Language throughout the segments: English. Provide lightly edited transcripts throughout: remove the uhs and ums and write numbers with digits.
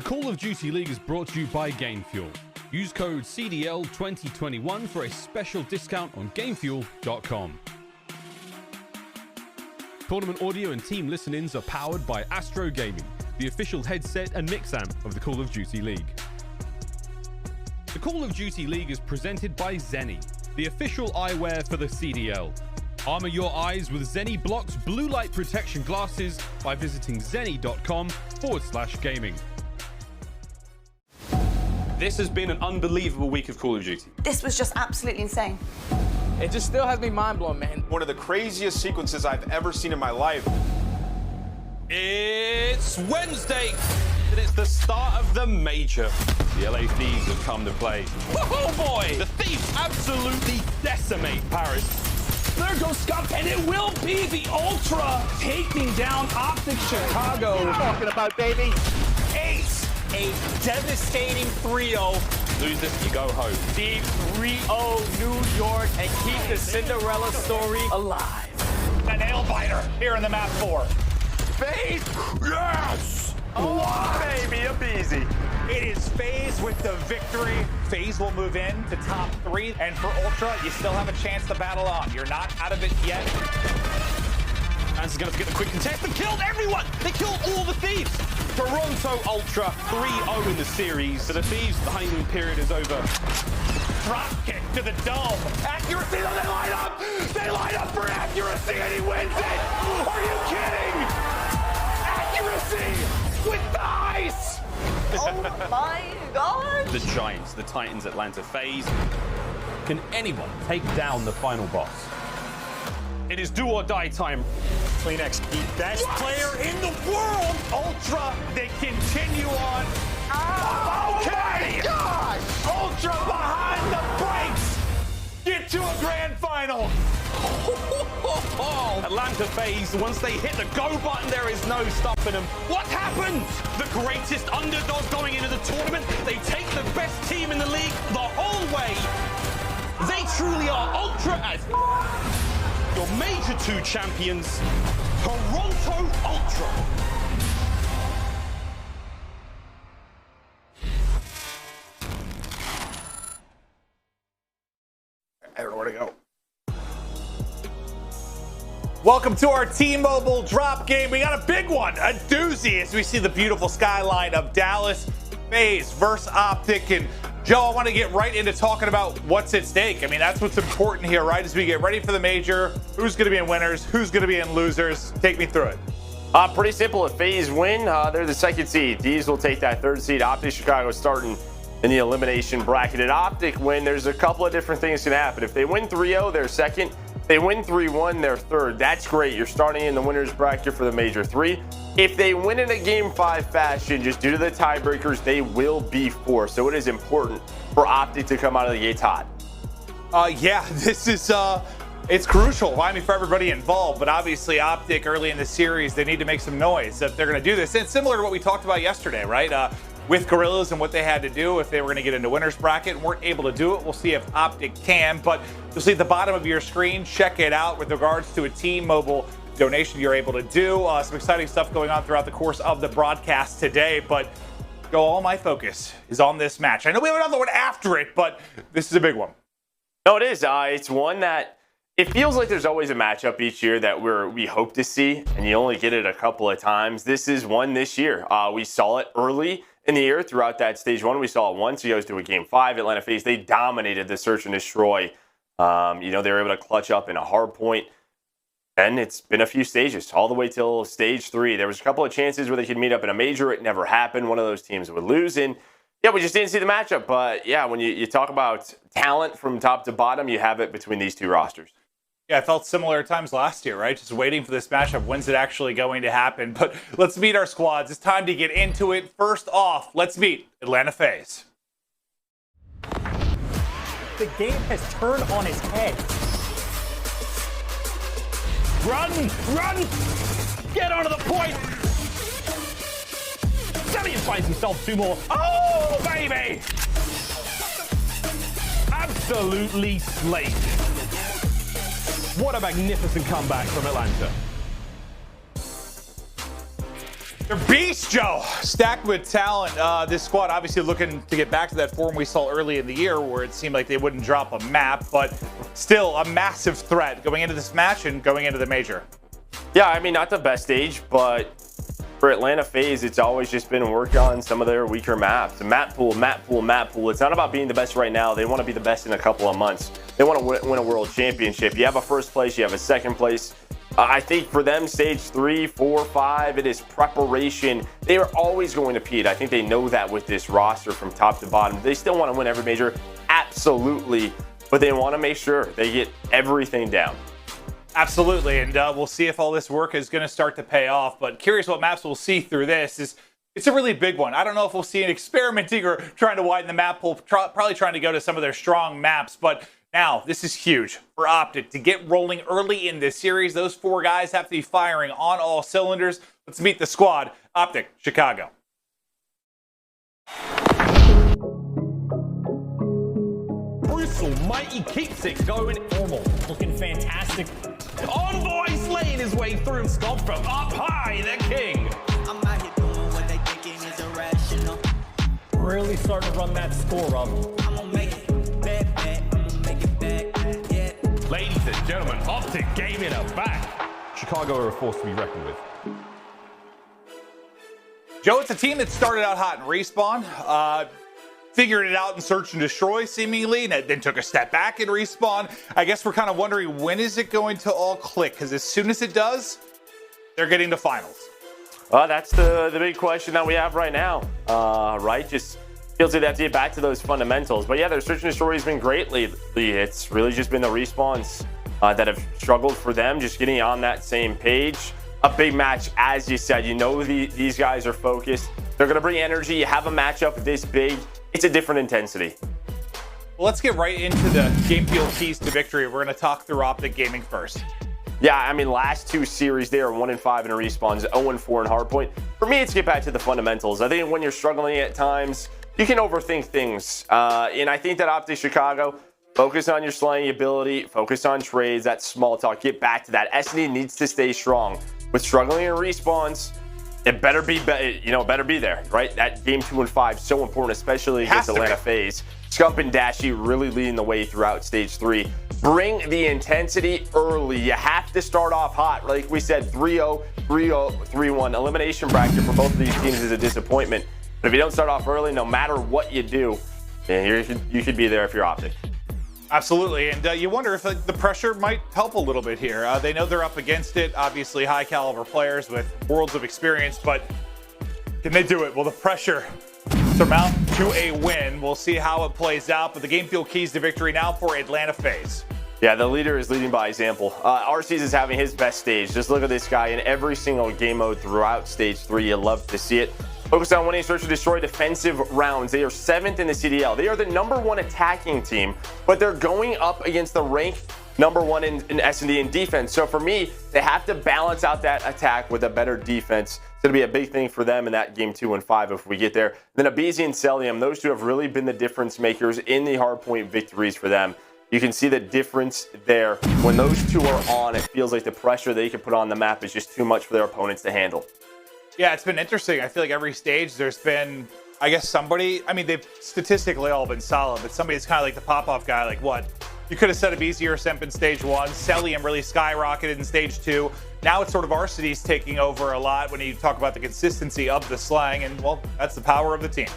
Call of Duty League is brought to you by GameFuel. Use code CDL2021 for a special discount on GameFuel.com. Tournament audio and team listen-ins are powered by Astro Gaming, the official headset and mix amp of the Call of Duty League. The Call of Duty League is presented by Seany, the official eyewear for the CDL. Armor your eyes with Seany Blocks blue light protection glasses by visiting seany.com/gaming. This has been an unbelievable week of Call of Duty. This was just absolutely insane. It just still has me mind blown, man. One of the craziest sequences I've ever seen in my life. It's Wednesday, and it's the start of the major. The LA Thieves have come to play. Oh boy! The Thieves absolutely decimate Paris. There goes Scump, and it will be the Ultra taking down OpTic Chicago. What are you talking about, baby? Ace, a devastating 3-0. Lose this, you go home. Deep 3-0 New York, and keep the Cinderella story alive. A nail biter here in the map 4. FaZe! Yes! Oh, baby, aBeZy. It is FaZe with the victory. FaZe will move in to top 3. And for Ultra, you still have a chance to battle on. You're not out of it yet. Fans are going to get the quick contest. They killed everyone! They killed all the Thieves! Toronto Ultra 3-0 in the series. For the Thieves, the honeymoon period is over. Drop kick to the dome. Accuracy, though, they line up! They line up for accuracy, and he wins it! Are you kidding? Accuracy with the ice! Oh my god! The Giants, the Titans, Atlanta FaZe. Can anyone take down the final boss? It is do or die time. Kleenex, the best player in the world! Ultra, they continue on. Oh, okay! God! Ultra behind the brakes! Get to a grand final! Atlanta FaZe, once they hit the go button, there is no stopping them. What happened? The greatest underdog going into the tournament. They take the best team in the league the whole way. They truly are Ultra as your Major 2 champions, Toronto Ultra. Everywhere to go. Welcome to our T-Mobile drop game. We got a big one, a doozy, as we see the beautiful skyline of Dallas. FaZe versus OpTic. And Joe, I want to get right into talking about what's at stake. I mean, that's what's important here, right? As we get ready for the major, who's going to be in winners, who's going to be in losers. Take me through it. Pretty simple. If FaZe win, they're the second seed. Thieves will take that third seed. OpTic Chicago starting in the elimination bracket. At OpTic win, there's a couple of different things can happen. If they win 3-0, they're second. They win 3-1, they're third. That's great. You're starting in the winner's bracket for the Major 3. If they win in a Game 5 fashion, just due to the tiebreakers, they will be 4. So it is important for OpTic to come out of the gates hot. Yeah, this is it's crucial, I mean, for everybody involved. But obviously, OpTic early in the series, they need to make some noise if they're going to do this. And it's similar to what we talked about yesterday, right? With Guerrillas and what they had to do if they were going to get into winner's bracket and weren't able to do it. We'll see if OpTic can, but you'll see at the bottom of your screen, check it out with regards to a T-Mobile donation you're able to do. Some exciting stuff going on throughout the course of the broadcast today, but all my focus is on this match. I know we have another one after it, but this is a big one. No, it is. It's one that it feels like there's always a matchup each year that we hope to see, and you only get it a couple of times. This is one this year. We saw it early in the year throughout that stage 1. We saw it once. You guys do a Game 5. Atlanta FaZe, they dominated the search and destroy. They were able to clutch up in a hard point. And it's been a few stages, all the way till stage 3. There was a couple of chances where they could meet up in a major. It never happened. One of those teams would lose. And yeah, we just didn't see the matchup. But yeah, when you talk about talent from top to bottom, you have it between these two rosters. Yeah, I felt similar at times last year, right? Just waiting for this matchup. When's it actually going to happen? But let's meet our squads. It's time to get into it. First off, let's meet Atlanta FaZe. The game has turned on its head. Run! Run! Get onto the point! Cellium finds himself 2 more. Oh, baby! Absolutely slayed. What a magnificent comeback from Atlanta. They're beast, Joe. Stacked with talent. This squad obviously looking to get back to that form we saw early in the year where it seemed like they wouldn't drop a map, but still a massive threat going into this match and going into the major. Yeah, I mean, not the best stage, but for Atlanta FaZe, it's always just been work on some of their weaker maps. Map pool, map pool, map pool. It's not about being the best right now. They want to be the best in a couple of months. They want to win a world championship. You have a first place, you have a second place. I think for them, stage 3, 4, 5, it is preparation. They are always going to compete. I think they know that with this roster from top to bottom. They still want to win every major, absolutely, but they want to make sure they get everything down. Absolutely, and we'll see if all this work is going to start to pay off, but curious what maps we'll see through this. It's a really big one. I don't know if we'll see an experimenting or trying to widen the map pool, probably trying to go to some of their strong maps, but now, this is huge for OpTic to get rolling early in this series. Those 4 guys have to be firing on all cylinders. Let's meet the squad, OpTic Chicago. Brutal, mighty keeps it going normal. Looking fantastic. Envoy slaying his way through. Scump from up high, the king. I'm out here doing what they thinking is irrational. Really starting to run that score up. I'm gonna make it back. I'm gonna make it back, yeah. Ladies and gentlemen, OpTic Gaming are back. Chicago are a force to be reckoned with. Joe, it's a team that started out hot in Respawn, figured it out in Search and Destroy seemingly, and then took a step back in Respawn. I guess we're kind of wondering, when is it going to all click? Because as soon as it does, they're getting to finals. That's the big question that we have right now, right? Just feels like they have to get back to those fundamentals. But yeah, their Search and Destroy has been great lately. It's really just been the respawns that have struggled for them, just getting on that same page. A big match, as you said, you know these guys are focused. They're going to bring energy. You have a matchup this big. It's a different intensity. Well, let's get right into the game field keys to victory. We're going to talk through OpTic Gaming first. Yeah, I mean, last 2 series, they are 1-5 in respawns, 0-4 in hardpoint. For me, it's get back to the fundamentals. I think when you're struggling at times, you can overthink things. And I think that OpTic Chicago, focus on your slaying ability, focus on trades, that small talk, get back to that. Standy needs to stay strong. With struggling in respawns, it better be there, right? That game 2 and 5 so important, especially against Atlanta FaZe. Scump and Dashy really leading the way throughout stage 3. Bring the intensity early. You have to start off hot. Like we said, 3-0, 3-0, 3-1. Elimination bracket for both of these teams is a disappointment. But if you don't start off early, no matter what you do, you could be there if you're OpTic. Absolutely, and you wonder if the pressure might help a little bit here. They know they're up against it, obviously high caliber players with worlds of experience, but can they do it? Will the pressure surmount to a win? We'll see how it plays out, but the game field keys to victory now for Atlanta FaZe. Yeah, the leader is leading by example. Arcitys is having his best stage. Just look at this guy in every single game mode throughout stage 3. You love to see it. Focused on winning Search and Destroy defensive rounds. They are 7th in the CDL. They are the #1 attacking team, but they're going up against the ranked #1 in S&D in defense. So for me, they have to balance out that attack with a better defense. It's going to be a big thing for them in that game 2 and 5 if we get there. Then aBeZy and Cellium, those two have really been the difference makers in the hardpoint victories for them. You can see the difference there. When those two are on, it feels like the pressure they can put on the map is just too much for their opponents to handle. Yeah, it's been interesting. I feel like every stage there's been, I guess, somebody, I mean, they've statistically all been solid, but somebody's kind of like the pop-off guy, like what? You could have said aBeZy or Simp in stage 1. Cellium really skyrocketed in stage 2. Now it's sort of Arcitys taking over a lot when you talk about the consistency of the slang, and well, that's the power of the team.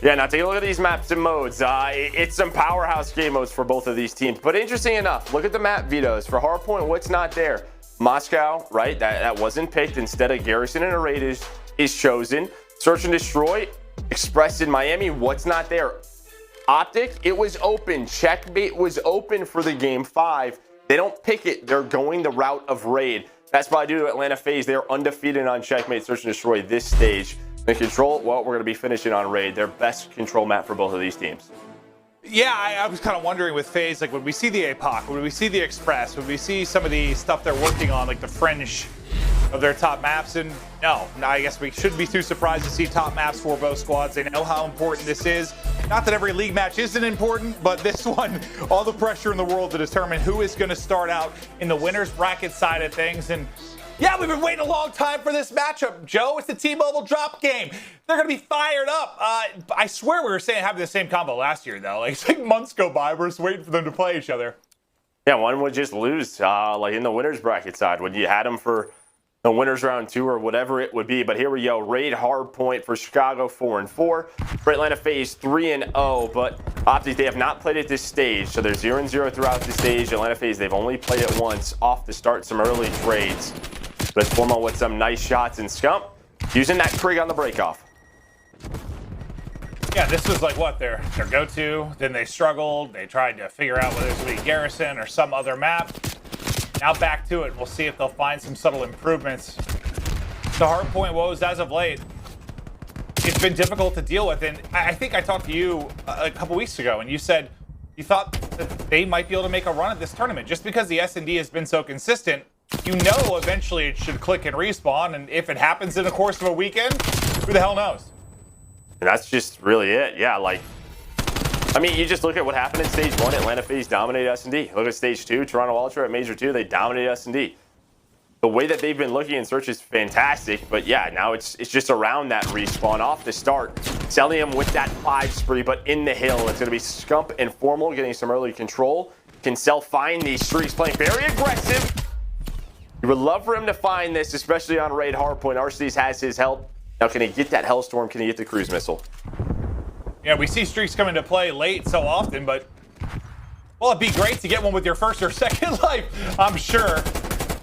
Yeah, now take a look at these maps and modes. It's some powerhouse game modes for both of these teams. But interesting enough, look at the map vetoes. For hardpoint, what's not there? Moscow, right? That wasn't picked. Instead, a garrison and a raid is chosen. Search and Destroy, expressed in Miami. What's not there? OpTic, it was open. Checkmate was open for the game 5. They don't pick it. They're going the route of raid. That's why I do to Atlanta FaZe. They're undefeated on Checkmate, Search and Destroy this stage. The control, well, we're going to be finishing on raid. Their best control map for both of these teams. Yeah, I was kind of wondering with FaZe, like, would we see the APOC? Would we see the Express? Would we see some of the stuff they're working on, like the fringe of their top maps? And no, I guess we shouldn't be too surprised to see top maps for both squads. They know how important this is. Not that every league match isn't important, but this one, all the pressure in the world to determine who is going to start out in the winner's bracket side of things. And Yeah, we've been waiting a long time for this matchup, Joe. It's the T-Mobile drop game. They're going to be fired up. I swear we were saying having the same combo last year, though. Like, it's like months go by. We're just waiting for them to play each other. Yeah, one would just lose, like in the winners bracket side when you had them for the winners round 2 or whatever it would be. But here we go. Raid hard point for Chicago 4-4. For Atlanta FaZe 3-0. But OpTic, they have not played at this stage. So they're 0-0 throughout the stage. Atlanta FaZe, they've only played it once off the start. Some early trades. Let's form on with some nice shots. And Scump using that Krig on the breakoff. Yeah, this was like what their go-to. Then they struggled. They tried to figure out whether it was going to be Garrison or some other map. Now back to it. We'll see if they'll find some subtle improvements. The hard point woes as of late, it's been difficult to deal with. And I think I talked to you a couple weeks ago, and you said you thought that they might be able to make a run at this tournament. Just because the S&D has been so consistent, you know eventually it should click and respawn. And if it happens in the course of a weekend, who the hell knows? And that's just really it. Yeah, like, I mean, you just look at what happened in Stage 1. Atlanta FaZe dominated S&D. Look at Stage 2. Toronto Ultra at Major 2. They dominated S&D. The way that they've been looking in Search is fantastic. But yeah, now it's just around that respawn off the start. Cellium with that 5 spree, but in the hill. It's going to be Scump and Formal getting some early control. Can Cell find these streaks, playing very aggressive. You would love for him to find this, especially on raid hardpoint. Arcitys has his help. Now, can he get that Hellstorm? Can he get the cruise missile? Yeah, we see streaks come into play late so often, but, well, it'd be great to get one with your first or second life, I'm sure.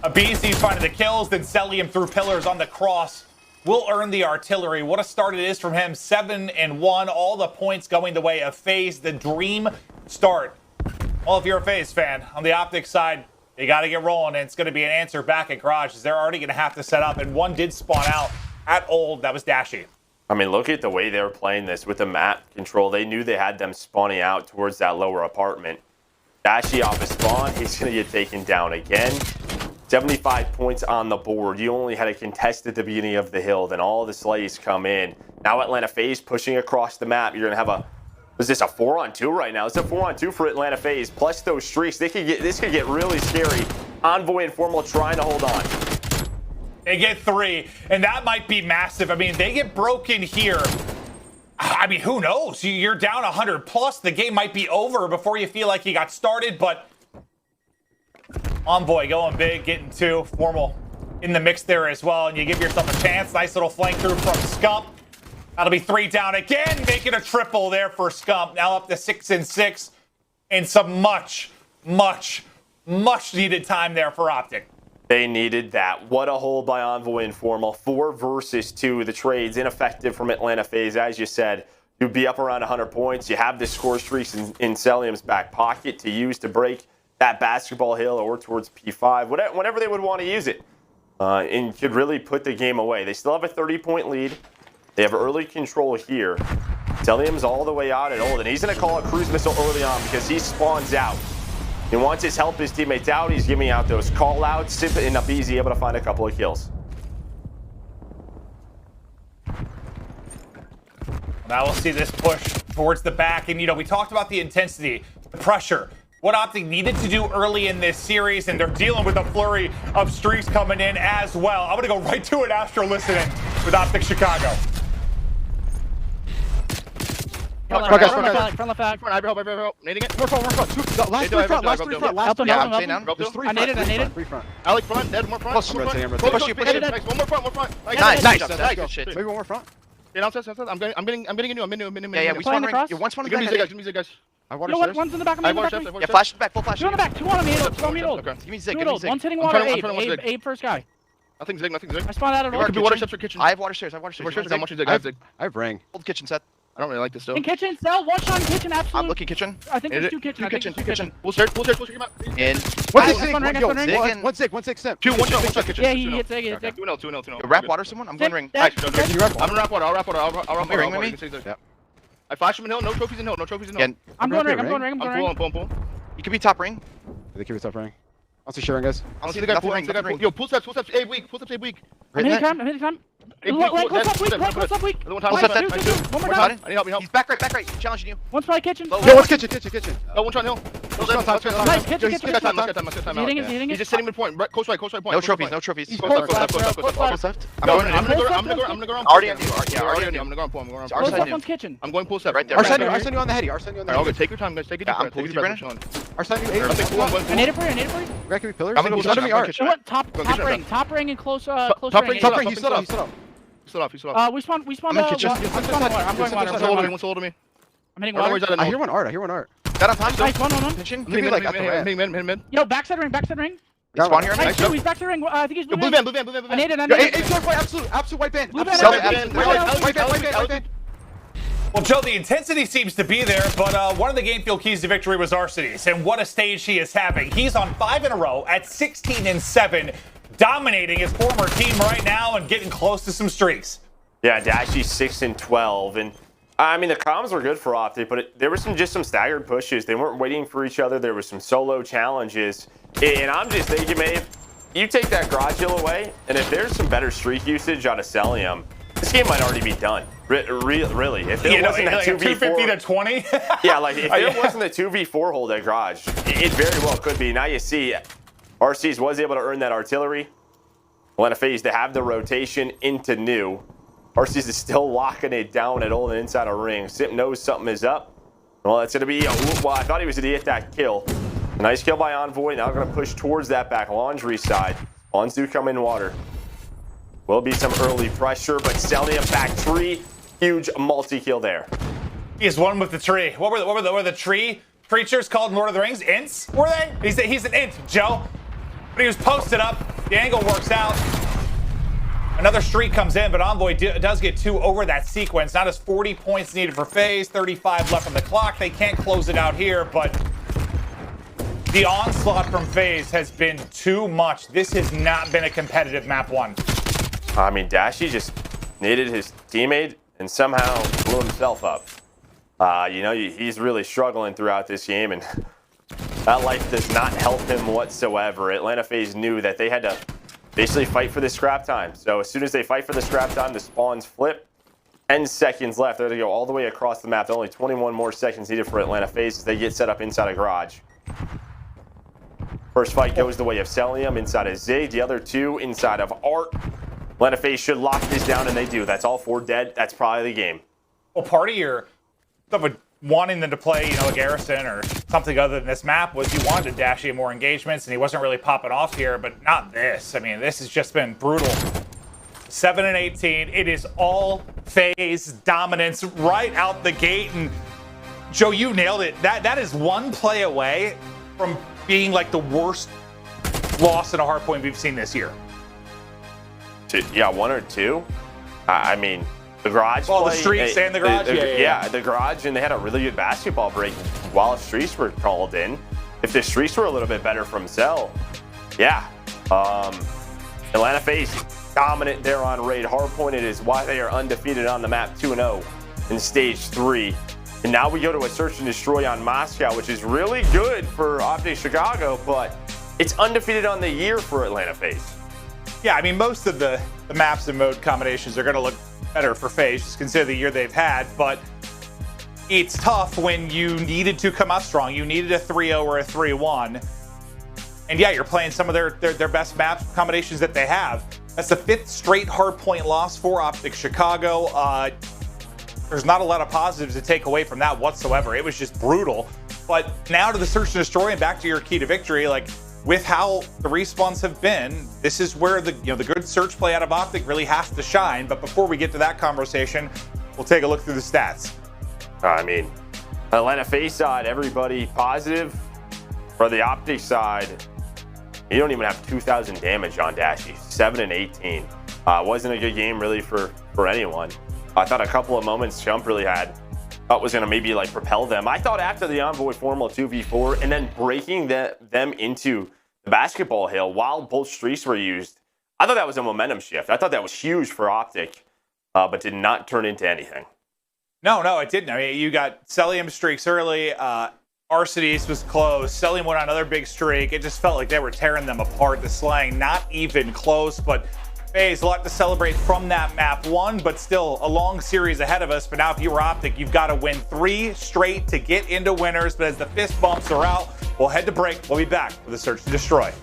aBeZy finding the kills, then Cellium through pillars on the cross. Will earn the artillery. What a start it is from him. 7-1, all the points going the way of FaZe. The dream start. Well, if you're a FaZe fan, on the OpTic side, you got to get rolling, and it's going to be an answer back at Garage, as they're already going to have to set up, and one did spawn out at Old. That was Dashy. I mean, look at the way they were playing this with the map control. They knew they had them spawning out towards that lower apartment. Dashy off his spawn. He's going to get taken down again. 75 points on the board. You only had a contest at the beginning of the hill. Then all the slays come in. Now Atlanta FaZe pushing across the map. You're going to have a... Is this a 4-on-2 right now? It's a 4-on-2 for Atlanta FaZe. Plus those streaks. This could get really scary. Envoy and Formal trying to hold on. They get 3, and that might be massive. I mean, they get broken here. I mean, who knows? You're down 100 plus. The game might be over before you feel like you got started, but Envoy going big, getting 2. Formal in the mix there as well, and you give yourself a chance. Nice little flank through from Scump. That'll be 3 down again, making a triple there for Scump. Now up to 6-6, and some much needed time there for OpTic. They needed that. What a hold by Envoy and Formal. 4 versus 2. The trades ineffective from Atlanta FaZe. As you said, you'd be up around 100 points. You have the score streaks in Cellium's back pocket to use to break that basketball hill or towards P5, whenever they would want to use it. And could really put the game away. They still have a 30-point lead. They have early control here. Cellium's all the way out at Old, and he's going to call a cruise missile early on because he spawns out. He wants his help his teammates out. He's giving out those call-outs. Simp and aBeZy able to find a couple of kills. Now we'll see this push towards the back. And, you know, we talked about the intensity, the pressure, what OpTic needed to do early in this series, and they're dealing with a flurry of streaks coming in as well. I'm going to go right to it, Astro, listening with OpTic Chicago. Front left back. Nading it. Last three front. Last I naded. aLLeY front, dead, more front. Push you. One more front. Nice. Good shit. Maybe one more front. Yeah, I'm getting a new. Yeah, we spawned ring. You're one spawning back. Give me guys. I water stairs. One's in the back of me. Yeah, flash back, full flash. Two on the back, 2 on me. Okay. Give me Zig. One's hitting water, Abe first guy. Nothing Zig. I spawned out of Could be water steps or kitchen. I have water stairs. I'm watching Zig. I have Zig. I have ring. Hold kitchen set. I don't really like this still. In kitchen, Cell, one shot in kitchen, absolutely. I'm looking kitchen. I think there's 2 kitchen. Two kitchen. Full stairs, come out. In. One Zig, Simp. 2, 1 shot kitchen. Yeah, he hits Zig. 2-0. Wrap water someone? I'm going ring. Nice. I'm gonna wrap water. I'll wrap water. Ring with me? Yeah. I flash him in hill. No trophies in hill. I'm going ring. I'm full. You could be top ring. They keep it top ring. I'll see sharing, guys. I don't see the guy pull. Yo, pull steps. Abe weak. I'm hitting time. Close up weak. One more time. I need help. He's back right. Challenging you. One's probably kitchen. Yo, what's kitchen? Oh, one shot hill. Nice, catch it. Let's get time. Hitting He's it. just sitting midpoint. Coast right point. No trophies. He's close left. I'm gonna go around. Already on you. I'm gonna go on point. Close left one's kitchen. I'm going pool 7. Right there. Arsene you on the heady. Okay, take your time, guys. Take it. I'm pulling you, Brandon. Arsene you. I need it for you. Røkkr be pillars. I'm gonna go Under me art. You know what? Top ring and close Top range. ring. He's still up. He's still off. We spawned. I'm in kitchen. I'm going water. One's holding me. I'm hitting water. I hear one art. Got on time. Nice, one. Pitching. Could be like at the ramp. Hit mid. Yo, backside ring. Spawn here. Nice, he's back to ring. I think he's blue Blue van. van. I need it. Absolute white band. Blue van. White band. Well, Joe, the intensity seems to be there, but one of the game field keys to victory was Arcitys, and what a stage he is having. He's on 5 in a row at 16-7, dominating his former team right now and getting close to some streaks. Yeah, Dashy 6-12, and I mean the comms were good for OpTic, but there was just some staggered pushes. They weren't waiting for each other. There was some solo challenges, and I'm just thinking, man, you take that garage hill away, and if there's some better streak usage out of Cellium, this game might already be done. Really, if there wasn't that 250 to 20. Yeah, like if there wasn't a 2v4 hold at garage, it very well could be. Now you see, Arcitys was able to earn that artillery. Atlanta FaZe to have the rotation into new. Arcitys is still locking it down at old and inside a ring. Simp knows something is up. Well, it's going to be, well, I thought he was going to get that kill. A nice kill by Envoy. Now going to push towards that back laundry side. Spawns do come in water. Will be some early pressure, but Cellium back 3. Huge multi-kill there. He is one with the tree. What were the tree creatures called in Lord of the Rings? Ints? Were they? He's an int, Joe. But he was posted up. The angle works out. Another streak comes in, but Envoy does get 2 over that sequence. Not as 40 points needed for FaZe, 35 left on the clock. They can't close it out here, but the onslaught from FaZe has been too much. This has not been a competitive map 1. I mean, Dashy just needed his teammate and somehow blew himself up. You know, he's really struggling throughout this game, and that life does not help him whatsoever. Atlanta FaZe knew that they had to basically fight for the scrap time. So as soon as they fight for the scrap time, the spawns flip. 10 seconds left. They're going to go all the way across the map. There are only 21 more seconds needed for Atlanta FaZe as they get set up inside a garage. First fight goes the way of Cellium inside of Zig. The other 2 inside of Art. Atlanta FaZe should lock this down, and they do. That's all 4 dead. That's probably the game. Well, part of your stuff with wanting them to play, you know, a Garrison or something other than this map was you wanted Dashy more engagements, and he wasn't really popping off here, but not this. I mean, this has just been brutal. 7-18. It is all FaZe dominance right out the gate, and Joe, you nailed it. That is one play away from being like the worst loss in a hardpoint we've seen this year. Yeah, 1 or 2. I mean, the garage. Oh, the streaks and the garage? Yeah, the garage, and they had a really good basketball break while the streaks were called in. If the streaks were a little bit better from Cell, yeah. Atlanta FaZe dominant there on raid. Hardpoint, it is why they are undefeated on the map, 2-0 in stage 3. And now we go to a search and destroy on Moscow, which is really good for OpTic Chicago, but it's undefeated on the year for Atlanta FaZe. Yeah, I mean, most of the maps and mode combinations are going to look better for FaZe, just consider the year they've had, but it's tough when you needed to come out strong. You needed a 3-0 or a 3-1. And yeah, you're playing some of their best map combinations that they have. That's the 5th straight hardpoint loss for OpTic Chicago. There's not a lot of positives to take away from that whatsoever. It was just brutal. But now to the search and destroy and back to your key to victory, like, with how the respawns have been, this is where the good search play out of OpTic really has to shine. But before we get to that conversation, we'll take a look through the stats. I mean, Atlanta FaZe side, everybody positive. For the OpTic side, you don't even have 2,000 damage on Dashy. 7-18. Wasn't a good game really for anyone. I thought a couple of moments Scump really had. Thought was going to maybe like propel them. I thought after the Envoy formal 2v4 and then breaking them into the basketball hill while both streaks were used, I thought that was a momentum shift. I thought that was huge for OpTic, but did not turn into anything. No, it didn't. I mean, you got Cellium streaks early. Arcitys was close. Cellium went on another big streak. It just felt like they were tearing them apart. The slaying, not even close, but FaZe, a lot to celebrate from that map 1, but still a long series ahead of us. But now if you were OpTic, you've got to win 3 straight to get into winners. But as the fist bumps are out, We'll head to break. We'll be back with a search to destroy.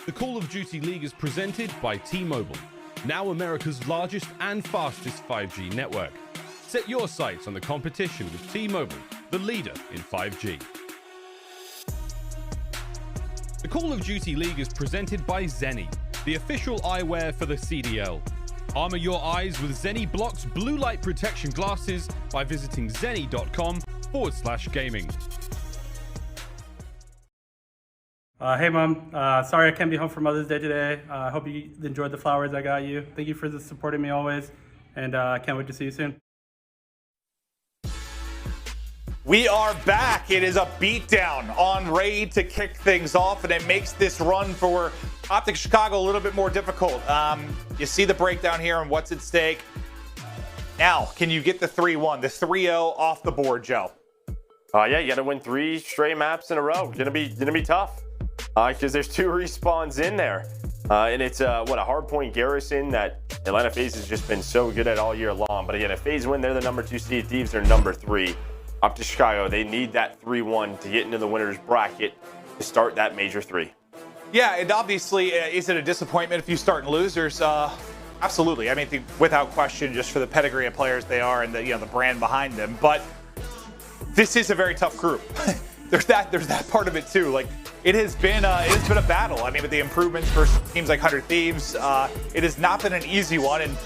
The Call of Duty League is presented by T-Mobile, now America's largest and fastest 5G network. Set your sights on the competition with T-Mobile, the leader in 5G. The Call of Duty League is presented by Seany, the official eyewear for the CDL. Armor your eyes with Seany Blocks blue light protection glasses by visiting seany.com/gaming. Hey Mom, sorry I can't be home for Mother's Day today. I hope you enjoyed the flowers I got you. Thank you for supporting me always, and I can't wait to see you soon. We are back. It is a beatdown on Raid to kick things off, and it makes this run for OpTic Chicago a little bit more difficult. You see the breakdown here and what's at stake. Now, can you get the 3-1, the 3-0 off the board, Joe? Yeah, you got to win 3 straight maps in a row. Gonna be tough. Because there's 2 respawns in there. And it's, a hardpoint garrison that Atlanta FaZe has just been so good at all year long. But again, if FaZe win, they're the number 2 seed. Thieves are number 3. OpTic Chicago, they need that 3-1 to get into the winner's bracket to start that major 3. Yeah, and obviously, is it a disappointment if you start in losers? Absolutely. I mean, without question, just for the pedigree of players they are and the brand behind them. But this is a very tough group. There's that part of it too. Like, it has been a battle. I mean, with the improvements for teams like Thieves, it has not been an easy one. And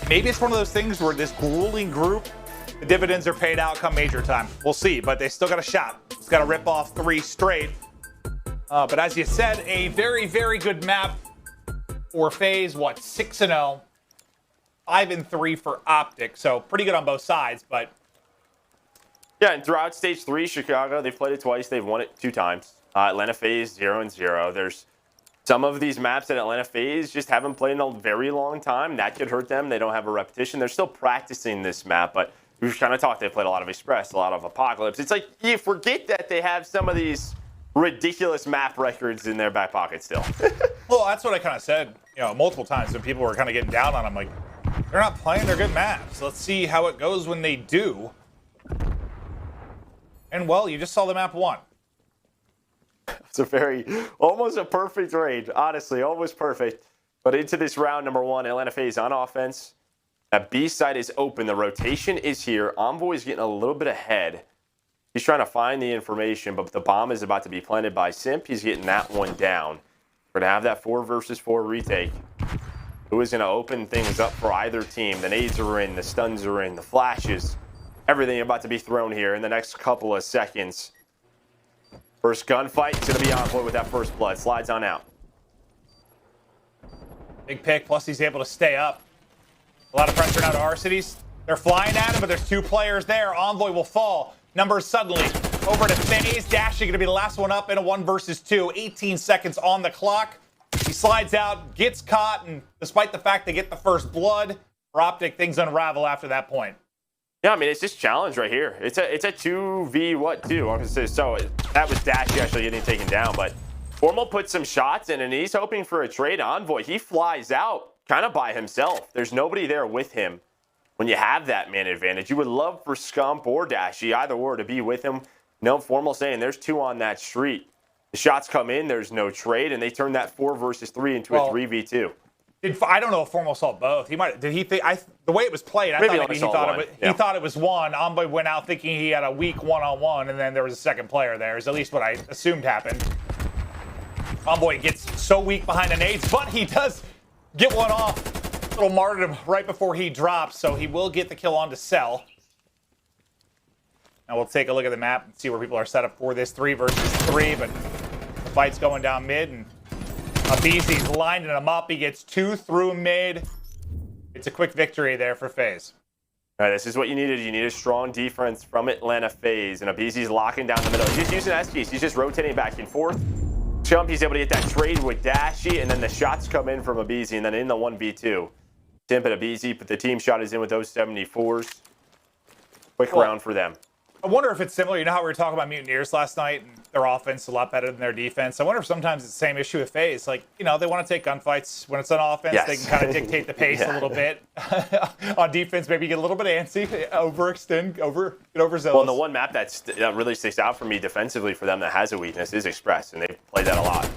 maybe it's one of those things where this grueling group, the dividends are paid out come major time. We'll see, but they still got a shot. It's got to rip off 3 straight. But as you said, a very, very good map for FaZe. 6-0, 5-3 for OpTic. So pretty good on both sides, but. Yeah, and throughout Stage 3, Chicago, they've played it twice. They've won it 2 times. Atlanta FaZe 0-0. There's some of these maps that Atlanta FaZe just haven't played in a very long time. That could hurt them. They don't have a repetition. They're still practicing this map, but we've kind of talked. They've played a lot of Express, a lot of Apocalypse. It's like you forget that they have some of these ridiculous map records in their back pocket still. Well, that's what I kind of said, multiple times when people were kind of getting down on them. Like, they're not playing their good maps. Let's see how it goes when they do. And, well, you just saw the map 1. It's almost a perfect raid. Honestly, almost perfect. But into this round number 1, Atlanta FaZe on offense. That B side is open. The rotation is here. Envoy's getting a little bit ahead. He's trying to find the information, but the bomb is about to be planted by Simp. He's getting that one down. We're going to have that 4 versus 4 retake. Who is going to open things up for either team? The nades are in. The stuns are in. The flashes. Everything about to be thrown here in the next couple of seconds. First gunfight is going to be Envoy with that first blood. Slides on out. Big pick, plus he's able to stay up. A lot of pressure now to Arcitys. They're flying at him, but there's 2 players there. Envoy will fall. Numbers suddenly over to FaZe. Dashy going to be the last one up in a 1 versus 2. 18 seconds on the clock. He slides out, gets caught, and despite the fact they get the first blood, for OpTic, things unravel after that point. Yeah, I mean, it's just challenge right here. It's a 2v2. So that was Dashy actually getting taken down, but Formal puts some shots in, and he's hoping for a trade. Envoy, he flies out. kind of by himself. There's nobody there with him. When you have that man advantage, you would love for Scump or Dashy, either or, to be with him. No, Formal saying there's 2 on that street. The shots come in, there's no trade, and they turn that 4 versus 3 into a 3v2. I don't know if Formal saw both. He might. Did he think? The way it was played, I thought maybe he thought it was one. Envoy went out thinking he had a weak one-on-one, and then there was a second player there. Is at least what I assumed happened. Envoy gets so weak behind the nades, but he does get one off. Little martyrdom right before he drops, so he will get the kill on to Cell. Now we'll take a look at the map and see where people are set up for this 3 versus 3, but the fight's going down mid, and aBeZy's lining him up. He gets 2 through mid. It's a quick victory there for FaZe. All right, this is what you needed. You need a strong defense from Atlanta FaZe, and aBeZy's locking down the middle. He's just using SGs. He's just rotating back and forth. Scump, he's able to get that trade with Dashy, and then the shots come in from aBeZy, and then in the 1v2. Simp and aBeZy, but the team shot is in with those 74s. Quick round for them. I wonder if it's similar. You know how we were talking about Mutineers last night, and their offense is a lot better than their defense. I wonder if sometimes it's the same issue with FaZe. Like, you know, they want to take gunfights. When it's on offense, they can kind of dictate the pace a little bit. On defense, maybe get a little bit antsy, overextend, get overzealous. Well, and the one map that really sticks out for me defensively for them that has a weakness is Express, and they've played that a lot.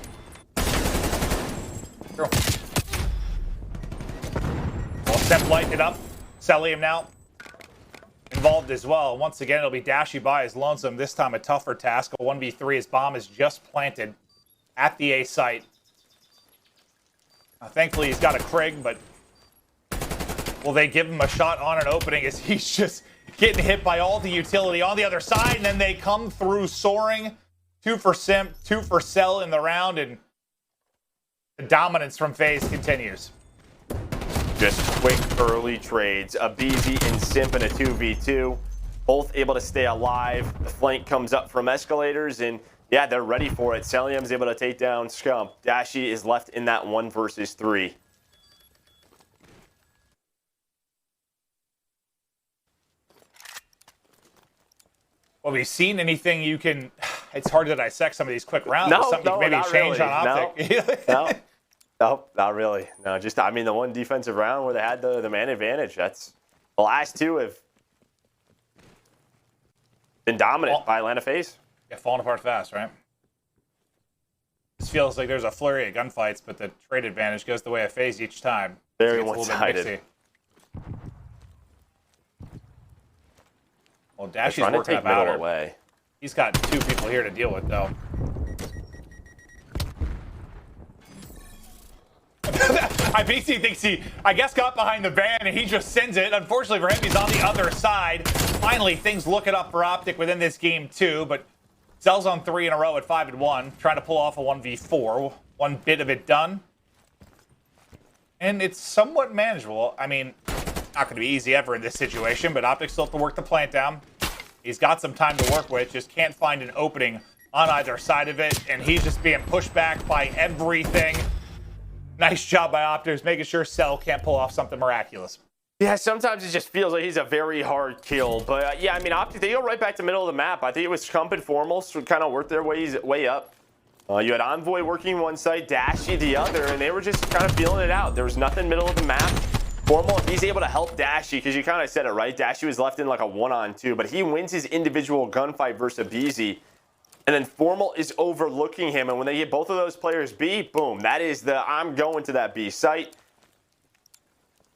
Well, Simp lighting it up. Cellium now involved as well. Once again, it'll be Dashy by his lonesome. This time a tougher task. A 1v3. His bomb is just planted at the A site. Thankfully, he's got a Krig, but will they give him a shot on an opening as he's just getting hit by all the utility on the other side, and then they come through soaring. 2 for Simp, 2 for Cell in the round, and the dominance from FaZe continues. Just quick early trades. aBeZy and Simp in a 2v2. Both able to stay alive. The flank comes up from escalators, and yeah, they're ready for it. Cellium's able to take down Scump. Dashy is left in that 1 versus 3. Well, have you seen anything you can... It's hard to dissect some of these quick rounds. No, something no, maybe not change really. on OpTic. No. Nope, not really. No, just, I mean, the one defensive round where they had the man advantage, that's the last 2 have been dominant by Atlanta FaZe. Yeah, falling apart fast, right? This feels like there's a flurry of gunfights, but the trade advantage goes the way of FaZe each time. Very one-sided. Well, Dashy's working up middle away. He's got 2 people here to deal with, though. aBeZy thinks he, I guess, got behind the van, and he just sends it. Unfortunately for him, he's on the other side. Finally, things looking up for OpTic within this game, too, but Cell's on 3 in a row at 5-1, trying to pull off a 1v4. 1 bit of it done. And it's somewhat manageable. I mean, not going to be easy ever in this situation, but OpTic still have to work the plant down. He's got some time to work with, just can't find an opening on either side of it, and he's just being pushed back by everything. Nice job by OpTic, making sure Cell can't pull off something miraculous. Yeah, sometimes it just feels like he's a very hard kill. But yeah, I mean, OpTic, they go right back to the middle of the map. I think it was Scump and Formal so kind of worked their way up. You had Envoy working one side, Dashy the other, and they were just kind of feeling it out. There was nothing middle of the map. Formal, if he's able to help Dashy, because you kind of said it, right? Dashy was left in like a 1-on-2, but he wins his individual gunfight versus aBeZy. And then Formal is overlooking him, and when they get both of those players B, boom, that is the I'm going to that B site.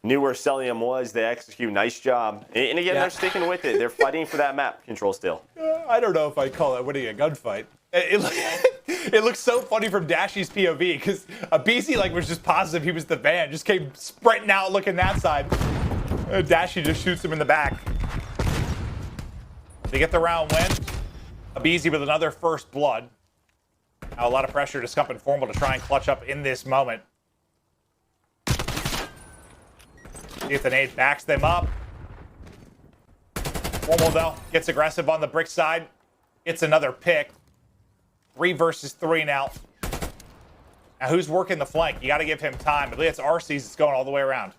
Knew where Cellium was, they execute, nice job. And again, they're sticking with it. They're fighting for that map control still. I don't know if I'd call that winning a gunfight. It looks so funny from Dashy's POV, because aBeZy was just positive he was the van, just came sprinting out looking that side. Dashy just shoots him in the back. They get the round win. aBeZy with another first blood. Now a lot of pressure to Scump and Formal to try and clutch up in this moment. See if the nade backs them up. Formal, though, gets aggressive on the brick side. Gets another pick. 3 versus 3 now. Now who's working the flank? You got to give him time. I believe it's Arcitys that's going all the way around.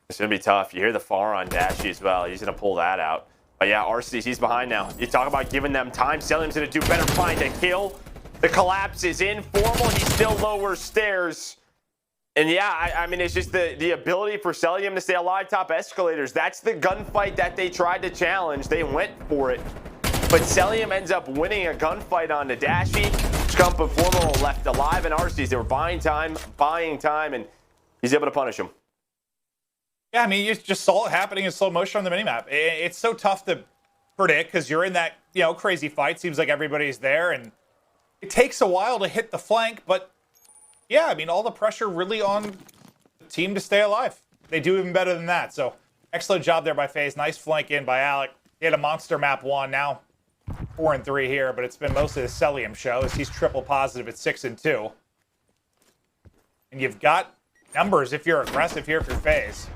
It's going to be tough. You hear the far on Dashy as well. He's going to pull that out. But yeah, Arcitys, he's behind now. You talk about giving them time. Cellium's going to do better find a kill. The collapse is in. Formal, he still lowers stairs. And yeah, I mean, it's just the ability for Cellium to stay alive top escalators. That's the gunfight that they tried to challenge. They went for it. But Cellium ends up winning a gunfight on the Dashy. Scump and FeLo left alive, and Arcitys, they were buying time, and he's able to punish him. Yeah, I mean, you just saw it happening in slow motion on the minimap. It's so tough to predict because you're in that, crazy fight. Seems like everybody's there, and it takes a while to hit the flank, but yeah, I mean, all the pressure really on the team to stay alive. They do even better than that. So excellent job there by FaZe. Nice flank in by aLLeY. He had a monster map 1, now 4-3 here, but it's been mostly the Cellium show as he's triple positive at 6-2. And you've got numbers if you're aggressive here for FaZe.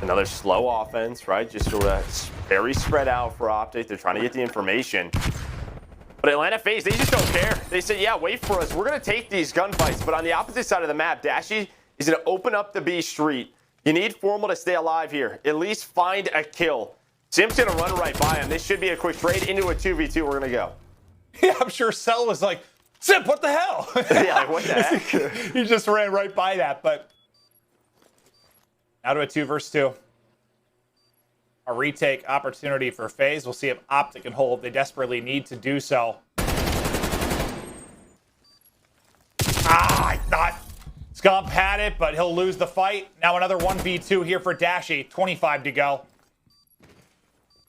Another slow offense, right? Just sort of very spread out for OpTic. They're trying to get the information. But Atlanta FaZe, they just don't care. They say, yeah, wait for us. We're going to take these gunfights. But on the opposite side of the map, Dashy is going to open up the B street. You need Formal to stay alive here. At least find a kill. Simp's going to run right by him. This should be a quick trade into a 2v2. We're going to go. Yeah, I'm sure Cell was like, Simp, what the hell? Yeah, like, what the heck? He just ran right by that. But now to a 2 versus 2. A retake opportunity for FaZe. We'll see if OpTic can hold. They desperately need to do so. I thought Scump had it, but he'll lose the fight. Now another 1v2 here for Dashy. 25 to go.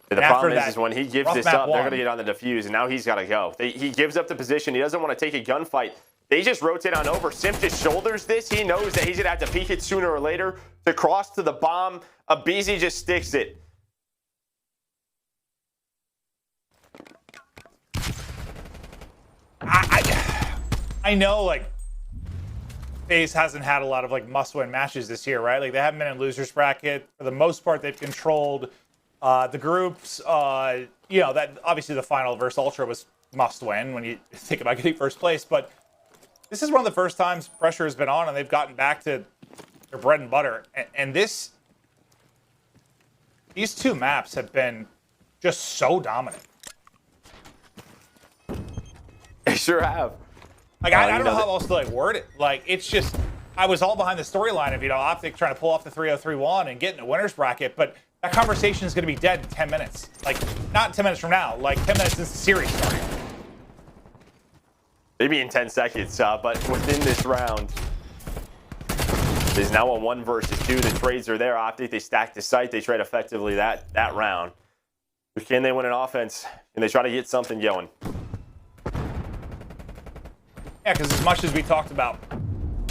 The problem is when he gives this up, they're going to get on the defuse, and now he's got to go. He gives up the position. He doesn't want to take a gunfight. They just rotate on over. Simp just shoulders this. He knows that he's going to have to peek it sooner or later to cross to the bomb. aBeZy just sticks it. I know, like, FaZe hasn't had a lot of, like, must-win matches this year, right? Like, they haven't been in losers bracket. For the most part, they've controlled the groups. That obviously the final versus Ultra was must-win when you think about getting first place. But this is one of the first times pressure has been on and they've gotten back to their bread and butter. And these 2 maps have been just so dominant. They sure have. Like, I don't know how else to, like, word it. Like, it's just, I was all behind the storyline of, OpTic trying to pull off the 3-0-3-1 and get in a winner's bracket, but that conversation is going to be dead in 10 minutes. Like, not 10 minutes from now, like 10 minutes since the series started. Maybe in 10 seconds, but within this round, there's now a 1 versus 2. The trades are there. OpTic, they stack the site. They trade effectively that round. But can they win an offense? And they try to get something going. Yeah, because as much as we talked about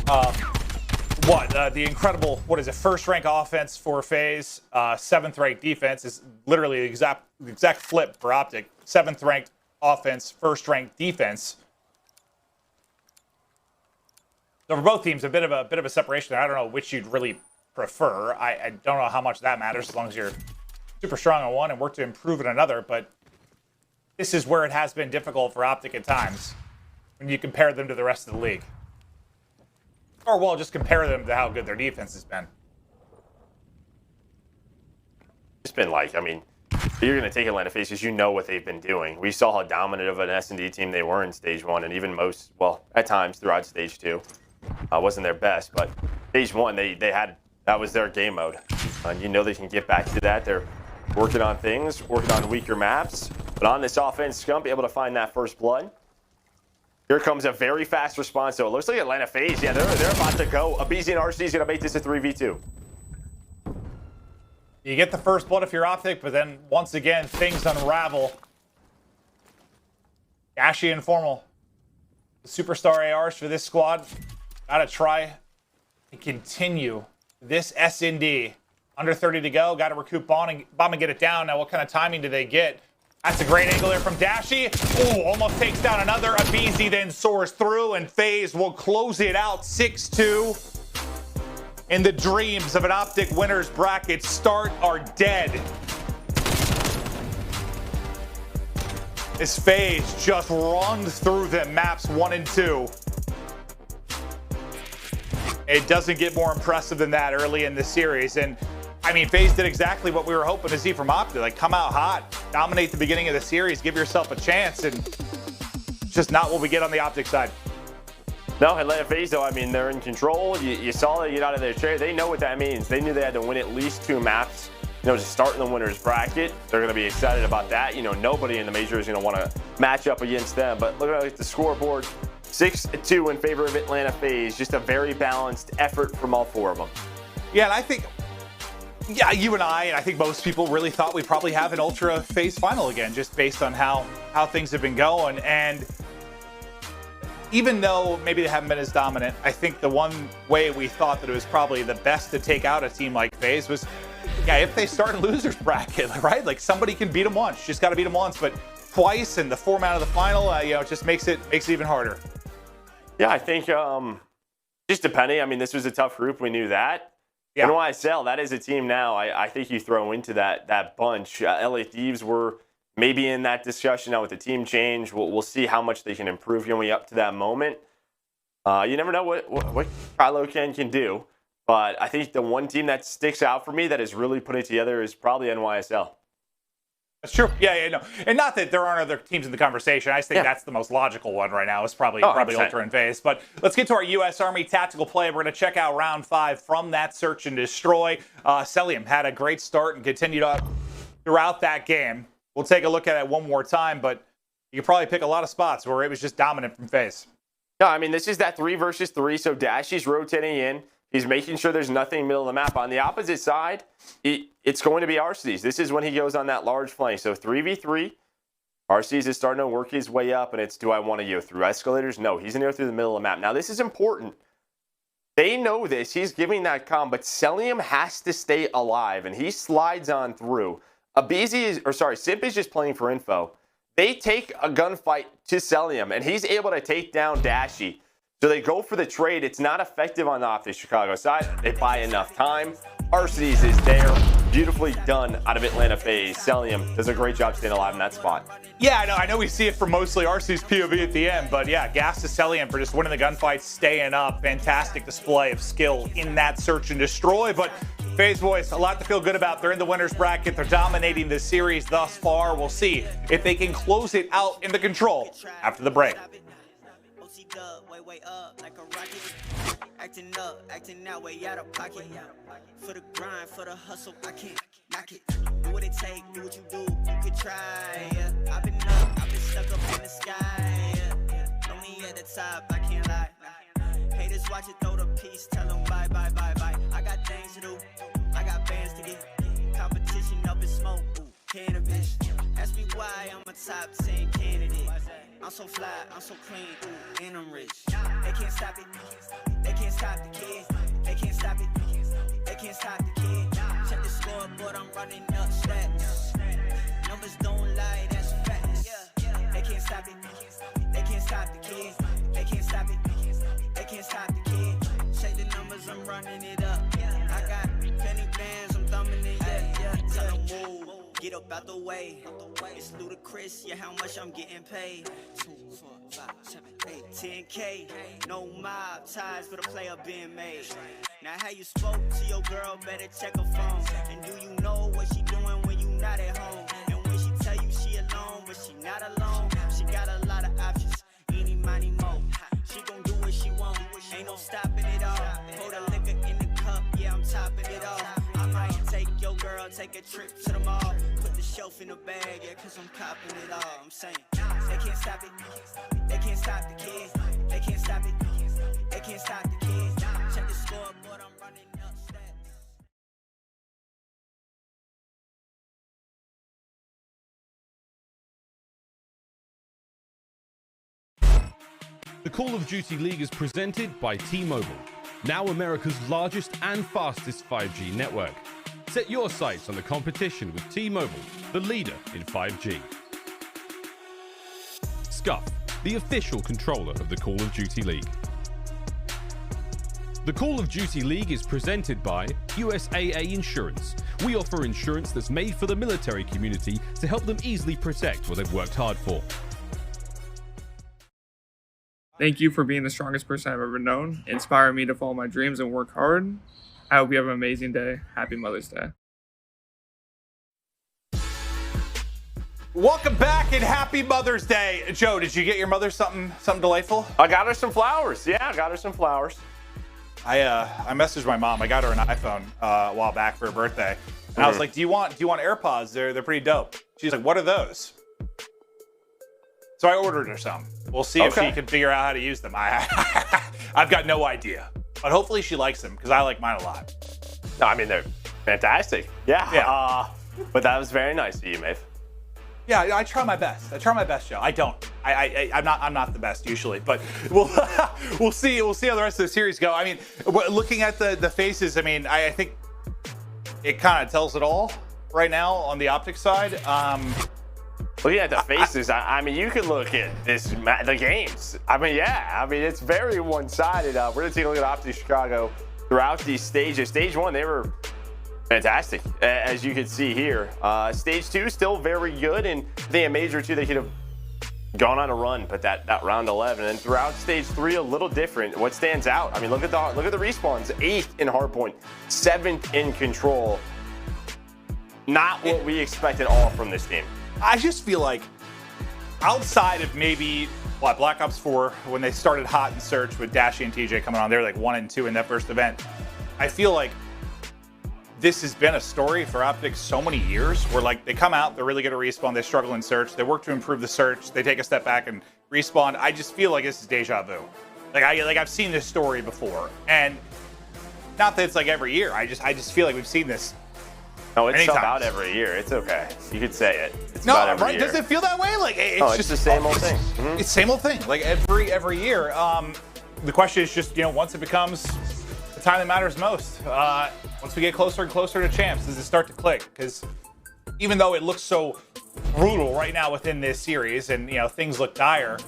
the incredible, first rank offense for FaZe, 7th ranked defense is literally the exact flip for OpTic. 7th ranked offense, 1st ranked defense. So for both teams, a bit of a separation there. I don't know which you'd really prefer. I don't know how much that matters as long as you're super strong on one and work to improve in another. But this is where it has been difficult for OpTic at times when you compare them to the rest of the league. Or, well, just compare them to how good their defense has been. It's been like, I mean, you're going to take Atlanta FaZe because you know what they've been doing. We saw how dominant of an S&D team they were in Stage 1 and even at times throughout Stage 2. Wasn't their best, but Stage 1, that was their game mode. And you know they can get back to that. They're working on things, working on weaker maps. But on this offense, Scump able to find that first blood. Here comes a very fast response, though. It looks like Atlanta FaZe, yeah, they're about to go. aBeZy and Arcitys going to make this a 3v2. You get the first blood if you're OpTic, but then once again, things unravel. Dashy and Formal. The superstar ARs for this squad. Gotta try to continue this S&D. Under 30 to go. Gotta recoup bomb and get it down. Now, what kind of timing do they get? That's a great angle there from Dashy. Ooh, almost takes down another. aBeZy then soars through, and FaZe will close it out 6-2. And the dreams of an OpTic winners bracket start are dead. As FaZe just runs through them maps 1 and 2. It doesn't get more impressive than that early in the series. And I mean, FaZe did exactly what we were hoping to see from OpTic. Like, come out hot, dominate the beginning of the series, give yourself a chance, and it's just not what we get on the OpTic side. No, Atlanta FaZe, though, I mean, they're in control. You saw they get out of their chair. They know what that means. They knew they had to win at least 2 maps, to start in the winner's bracket. They're going to be excited about that. Nobody in the major is going to want to match up against them. But look at the scoreboard, 6-2 in favor of Atlanta FaZe. Just a very balanced effort from all 4 of them. Yeah, and I think, you and I think most people really thought we'd probably have an Ultra FaZe final again, just based on how things have been going. And even though maybe they haven't been as dominant, I think the one way we thought that it was probably the best to take out a team like FaZe was, if they start in loser's bracket, right? Like, somebody can beat them once. Just got to beat them once, but twice in the format of the final, it just makes it even harder. Yeah, I think just depending. I mean, this was a tough group. We knew that. Yeah. NYSL, that is a team now. I think you throw into that bunch. LA Thieves were maybe in that discussion now with the team change. We'll see how much they can improve going up to that moment. You never know what HyDra can do. But I think the one team that sticks out for me that has really put it together is probably NYSL. That's true. Yeah, no. And not that there aren't other teams in the conversation. I just think that's the most logical one right now. It's probably Ultra and FaZe. But let's get to our U.S. Army tactical play. We're going to check out round 5 from that search and destroy. Cellium had a great start and continued up throughout that game. We'll take a look at it one more time, but you could probably pick a lot of spots where it was just dominant from FaZe. No, I mean, this is that 3 versus 3, so Dashy's rotating in. He's making sure there's nothing middle of the map. On the opposite side, it's going to be Arcitys. This is when he goes on that large flank. So 3v3. Arcitys is starting to work his way up, and it's, do I want to go through escalators? No, he's going to go through the middle of the map. Now, this is important. They know this. He's giving that comm, but Cellium has to stay alive, and he slides on through. Simp is just playing for info. They take a gunfight to Cellium, and he's able to take down Dashy. So they go for the trade. It's not effective on the OpTic Chicago side. They buy enough time. Arcitys is there. Beautifully done out of Atlanta FaZe. Cellium does a great job staying alive in that spot. Yeah, I know we see it from mostly Arcitys POV at the end, but yeah, gas to Cellium for just winning the gunfight, staying up. Fantastic display of skill in that search and destroy. But FaZe boys, a lot to feel good about. They're in the winner's bracket. They're dominating the series thus far. We'll see if they can close it out in the control after the break. Way up like a rocket. Acting up, acting out, way out of pocket. For the grind, for the hustle, I can't knock it. Do what it take, do what you do, you could try. Yeah. I've been up, I've been stuck up in the sky. Yeah. Only at the top, I can't lie. Haters watch it, throw the piece, tell them bye, bye, bye, bye. I got things to do, I got bands to get. Competition up in smoke, ooh, cannabis. Ask me why I'm a top 10 candidate. I'm so fly, I'm so clean, ooh, and I'm rich. They can't stop it, they can't stop the kid. They can't stop it, they can't stop the kid. Check the scoreboard, I'm running up stats. Numbers don't lie, that's facts. They can't stop it, they can't stop the kid. They can't stop it, they can't stop the kid. Check the numbers, I'm running it up. I got penny bands, I'm thumbing it, yeah. Tell them move. Get up out the way. It's ludicrous, yeah, how much I'm getting paid. 2, 4, 5, 7, 8, 10K. No mob ties for the player being made. Now how you spoke to your girl, better check her phone. And do you know what she doing when you not at home? And when she tell you she alone, but she not alone. She got a lot of options, eeny, miny, mo. She gon' do what she want, ain't no stopping it all. Pour the liquor in the cup, yeah, I'm topping it off. I might take your girl, take a trip to the mall. Put the shelf in the bag, yeah, cause I'm copping it all. I'm saying, they can't stop it, they can't stop the kids. They can't stop it, they can't stop the kids. Check the scoreboard, I'm running up stats. The Call of Duty League is presented by T-Mobile, now America's largest and fastest 5G network. Set your sights on the competition with T-Mobile, the leader in 5G. Scump, the official controller of the Call of Duty League. The Call of Duty League is presented by USAA Insurance. We offer insurance that's made for the military community to help them easily protect what they've worked hard for. Thank you for being the strongest person I've ever known. Inspire me to follow my dreams and work hard. I hope you have an amazing day. Happy Mother's Day. Welcome back and happy Mother's Day. Joe, did you get your mother something delightful? I got her some flowers. Yeah, I got her some flowers. I messaged my mom. I got her an iPhone a while back for her birthday. And I was like, do you want AirPods? They're pretty dope. She's like, what are those? So I ordered her some. We'll see if she can figure out how to use them. I've got no idea. But hopefully she likes them because I like mine a lot. No, I mean, they're fantastic. Yeah. But that was very nice of you, Maeve. Yeah, I try my best. Joe. I don't. I'm not the best usually, but we'll see. We'll see how the rest of the series go. I mean, looking at the faces, I mean, I think it kind of tells it all right now on the OpTic side. Looking at the faces, I mean, you can look at the games. I mean, yeah. I mean, it's very one-sided. We're gonna take a look at OpTic Chicago throughout these stages. Stage 1, they were fantastic, as you can see here. Stage 2, still very good, and I think a major 2, they could have gone on a run, but that round 11. And throughout stage 3, a little different. What stands out? I mean, look at the respawns. 8th in hardpoint, 7th in control. Not what we expect at all from this team. I just feel like outside of maybe Black Ops 4, when they started hot in search with Dashy and TJ coming on, they were like 1 and 2 in that first event. I feel like this has been a story for OpTic so many years where like they come out, they're really good at respawn, they struggle in search, they work to improve the search, they take a step back and respawn. I just feel like this is deja vu. I've seen this story before, and not that it's like every year. I just feel like we've seen this. No, it's about every year. It's okay. You could say it. It's about every year. Does it feel that way? Like it's just the same old thing. It's the same old thing. Like every year. The question is just, once it becomes the time that matters most. Once we get closer and closer to champs, does it start to click? Because even though it looks so brutal right now within this series, and things look dire,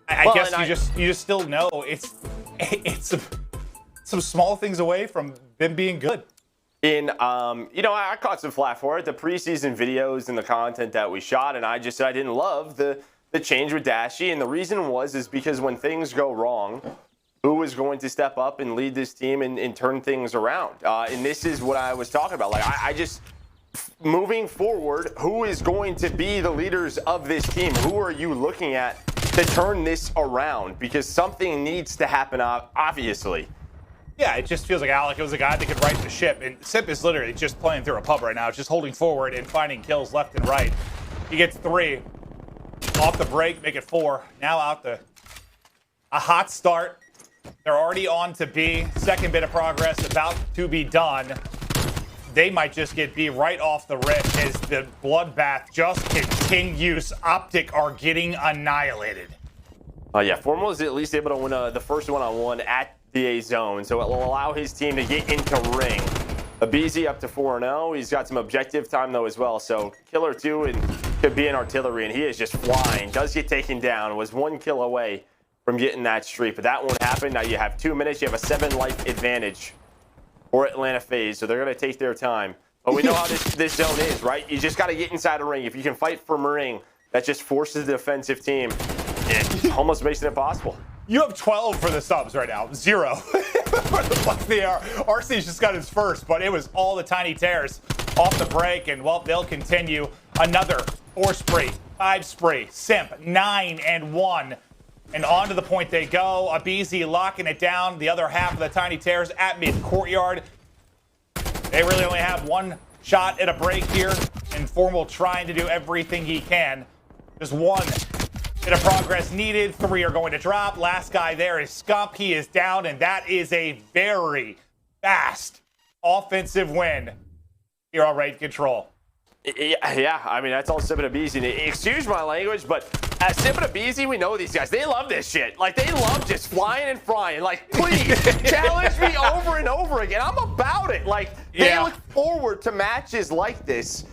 I guess you just still know it's some small things away from them being good. I caught some flack for it. The preseason videos and the content that we shot, and I just said I didn't love the change with Dashy, and the reason is because when things go wrong, who is going to step up and lead this team and turn things around? And this is what I was talking about. Like, I just, moving forward, who is going to be the leaders of this team? Who are you looking at to turn this around? Because something needs to happen, obviously. Yeah, it just feels like aLLeY was a guy that could right the ship. And Simp is literally just playing through a pub right now. It's just holding forward and finding kills left and right. He gets 3. Off the break, make it 4. Now out a hot start. They're already on to B. Second bit of progress about to be done. They might just get B right off the rip as the bloodbath just continues. OpTic are getting annihilated. Yeah, Formal is at least able to win the first one-on-one at the A zone, so it will allow his team to get into ring. aBeZy up to 4-0. He's got some objective time though as well, so killer 2 and could be an artillery, and he is just flying. Does get taken down. Was 1 kill away from getting that streak, but that won't happen. Now you have 2 minutes. You have a 7-life advantage for Atlanta FaZe, so they're going to take their time. But we know how this zone is, right? You just got to get inside a ring. If you can fight from a ring, that just forces the defensive team. It almost makes it impossible. You have 12 for the subs right now. 0 for the plus the air. Arcitys just got his first, but it was all the tiny tears off the break, and well, they'll continue. Another 4 spree, 5 spree, Simp, 9 and 1. And on to the point they go. aBeZy locking it down. The other half of the tiny tears at mid-courtyard. They really only have 1 shot at a break here. And Formal trying to do everything he can. Just 1 bit of progress needed. 3 are going to drop. Last guy there is Scump. He is down, and that is a very fast offensive win here on Raid Control. Yeah, I mean, that's all Simp and aBeZy. Excuse my language, but as Simp and aBeZy, we know these guys. They love this shit. Like, they love just flying and frying. Like, please, challenge me over and over again. I'm about it. Like, they look forward to matches like this.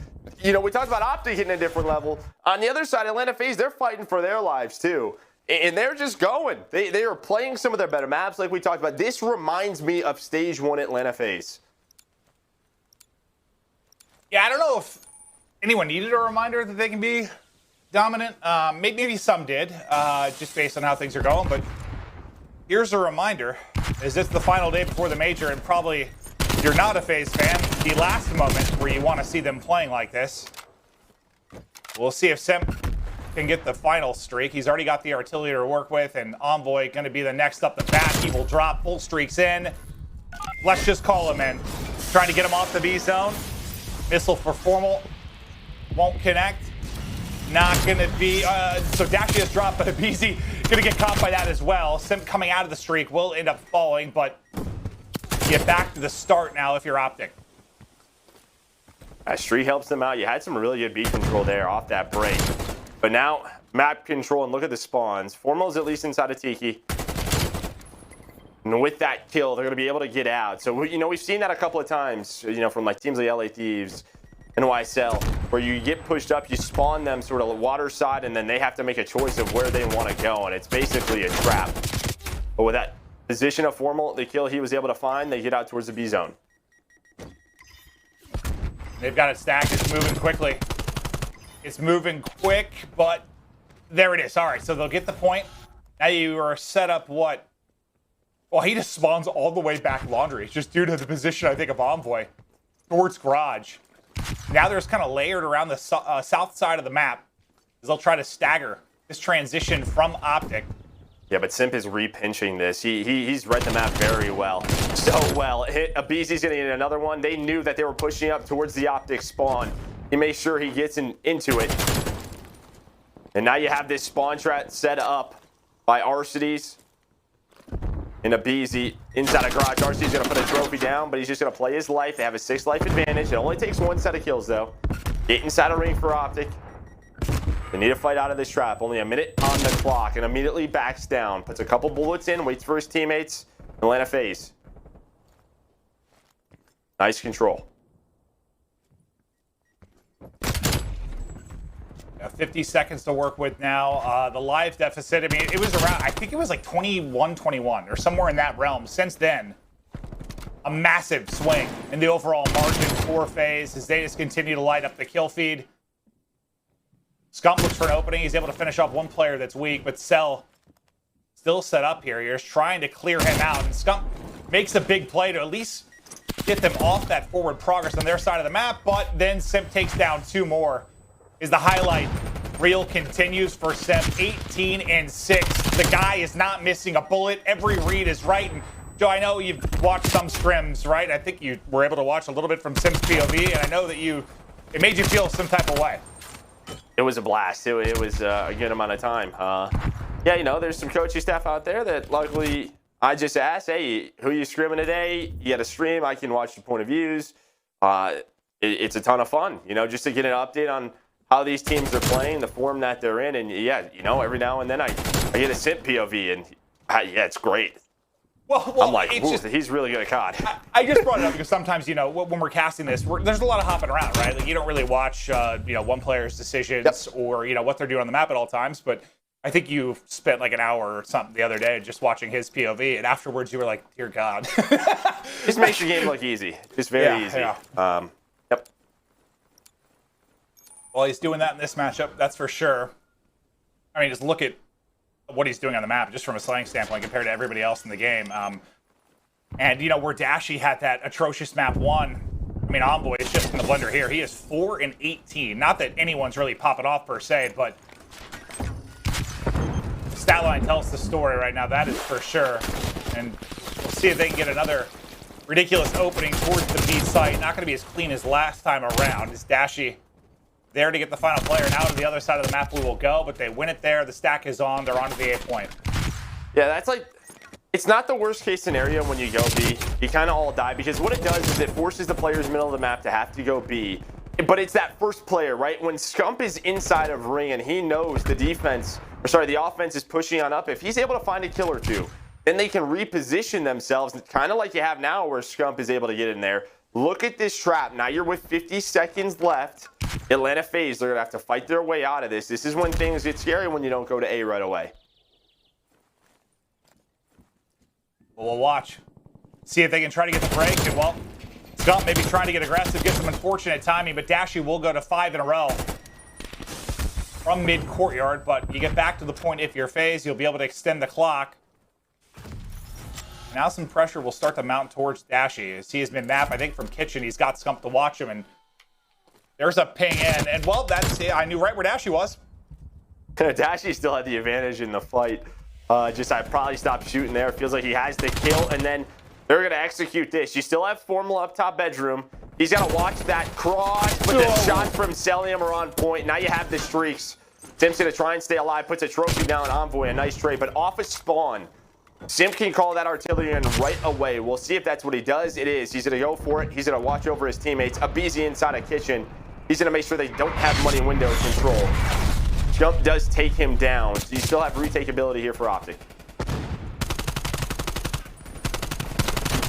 We talked about OpTic hitting a different level. On the other side, Atlanta FaZe, they're fighting for their lives, too. And they're just going. They are playing some of their better maps like we talked about. This reminds me of Stage 1 Atlanta FaZe. Yeah, I don't know if anyone needed a reminder that they can be dominant. Maybe some did, just based on how things are going. But here's a reminder, as it's the final day before the major, and probably, if you're not a FaZe fan, the last moment where you want to see them playing like this. We'll see if Simp can get the final streak. He's already got the artillery to work with, and Envoy going to be the next up the bat. He will drop full streaks in. Let's just call him in. Trying to get him off the B zone. Missile for Formal. Won't connect. Not going to be... so Dashy has dropped, but aBeZy going to get caught by that as well. Simp coming out of the streak will end up falling, but get back to the start now if you're OpTic. Streak helps them out. You had some really good beat control there off that break. But now, map control, and look at the spawns. Formal's at least inside of Tiki. And with that kill, they're going to be able to get out. So, you know, we've seen that a couple of times, you know, from like teams like LA Thieves and YSL, where you get pushed up, you spawn them sort of water side, and then they have to make a choice of where they want to go. And it's basically a trap. But with that position of Formal, the kill he was able to find, they get out towards the B zone. They've got it stacked. It's moving quickly. It's moving quick, but there it is. All right, so they'll get the point. Now you are set up what? Well, he just spawns all the way back laundry, just due to the position, I think, of Envoy towards garage. Now there's kind of layered around the south side of the map as they'll try to stagger this transition from OpTic. Yeah, but Simp is repinching this. He's read the map very well. So well. aBeZy's going to get another one. They knew that they were pushing up towards the OpTic spawn. He makes sure he gets into it. And now you have this spawn trap set up by Arcitys and aBeZy inside a garage. Arcity's going to put a trophy down, but he's just going to play his life. They have a 6 life advantage. It only takes 1 set of kills, though. Get inside a ring for OpTic. They need to fight out of this trap. Only a minute on the clock, and immediately backs down. Puts a couple bullets in, waits for his teammates. Atlanta FaZe. Nice control. 50 seconds to work with now. The live deficit, I mean, it was around, I think it was like 21-21 or somewhere in that realm. Since then, a massive swing in the overall margin for FaZe as they just continue to light up the kill feed. Scump looks for an opening. He's able to finish off one player that's weak, but Cell still set up here. You're just trying to clear him out, and Scump makes a big play to at least get them off that forward progress on their side of the map, but then Simp takes down 2 more. Is the highlight reel continues for Simp, 18-6. The guy is not missing a bullet. Every read is right. And Joe, I know you've watched some scrims, right? I think you were able to watch a little bit from Simp's POV, and I know that it made you feel some type of way. It was a blast. It was a good amount of time. Yeah, you know, there's some coaching staff out there that luckily I just asked, hey, who are you scrimming today? You got a stream. I can watch the point of views. It's a ton of fun, you know, just to get an update on how these teams are playing, the form that they're in. And, yeah, you know, every now and then I get a Simp POV, and, yeah, it's great. Well, I'm like, he's really good at COD. I just brought it up because sometimes, you know, when we're casting this, there's a lot of hopping around, right? Like, you don't really watch, you know, one player's decisions or, you know, what they're doing on the map at all times. But I think you spent like an hour or something the other day just watching his POV, and afterwards you were like, dear God. Just makes your game look easy. Just very easy. Yeah. Yep. Well, he's doing that in this matchup, that's for sure. I mean, just look at what he's doing on the map, just from a slaying standpoint, compared to everybody else in the game. And, you know, where Dashy had that atrocious map 1, I mean, Envoy is just in the blender here. He is 4-18. Not that anyone's really popping off, per se, but the stat line tells the story right now, that is for sure. And we'll see if they can get another ridiculous opening towards the B site. Not going to be as clean as last time around. Is Dashy there to get the final player? Now to the other side of the map we will go, but they win it there. The stack is on. They're on to the A point. Yeah, that's like, it's not the worst case scenario when you go B. You kind of all die, because what it does is it forces the players in the middle of the map to have to go B. But it's that first player, right? When Scump is inside of ring and he knows the the offense is pushing on up, if he's able to find a kill or two, then they can reposition themselves, kind of like you have now where Scump is able to get in there. Look at this trap. Now you're with 50 seconds left. Atlanta FaZe, they're going to have to fight their way out of this. This is when things get scary, when you don't go to A right away. Well, we'll watch. See if they can try to get the break. And, well, Scump maybe trying to get aggressive, get some unfortunate timing, but Dashy will go to 5 in a row from mid-courtyard. But you get back to the point if you're FaZe, you'll be able to extend the clock. Now some pressure will start to mount towards Dashy. As he has been mapped, I think, from Kitchen. He's got Scump to watch him, and There's a ping in, and well, that's it. I knew right where Dashy was. Dashy still had the advantage in the fight. I probably stopped shooting there. Feels like he has the kill, and then they're going to execute this. You still have Formal up top bedroom. He's got to watch that cross, but the shots from Cellium are on point. Now you have the streaks. Simp's going to try and stay alive, puts a trophy down on Envoy, a nice trade, but off a spawn. Simp can call that artillery in right away. We'll see if that's what he does. It is. He's going to go for it. He's going to watch over his teammates. aBeZy inside a kitchen. He's going to make sure they don't have money window control. Scump does take him down. So you still have retake ability here for OpTic.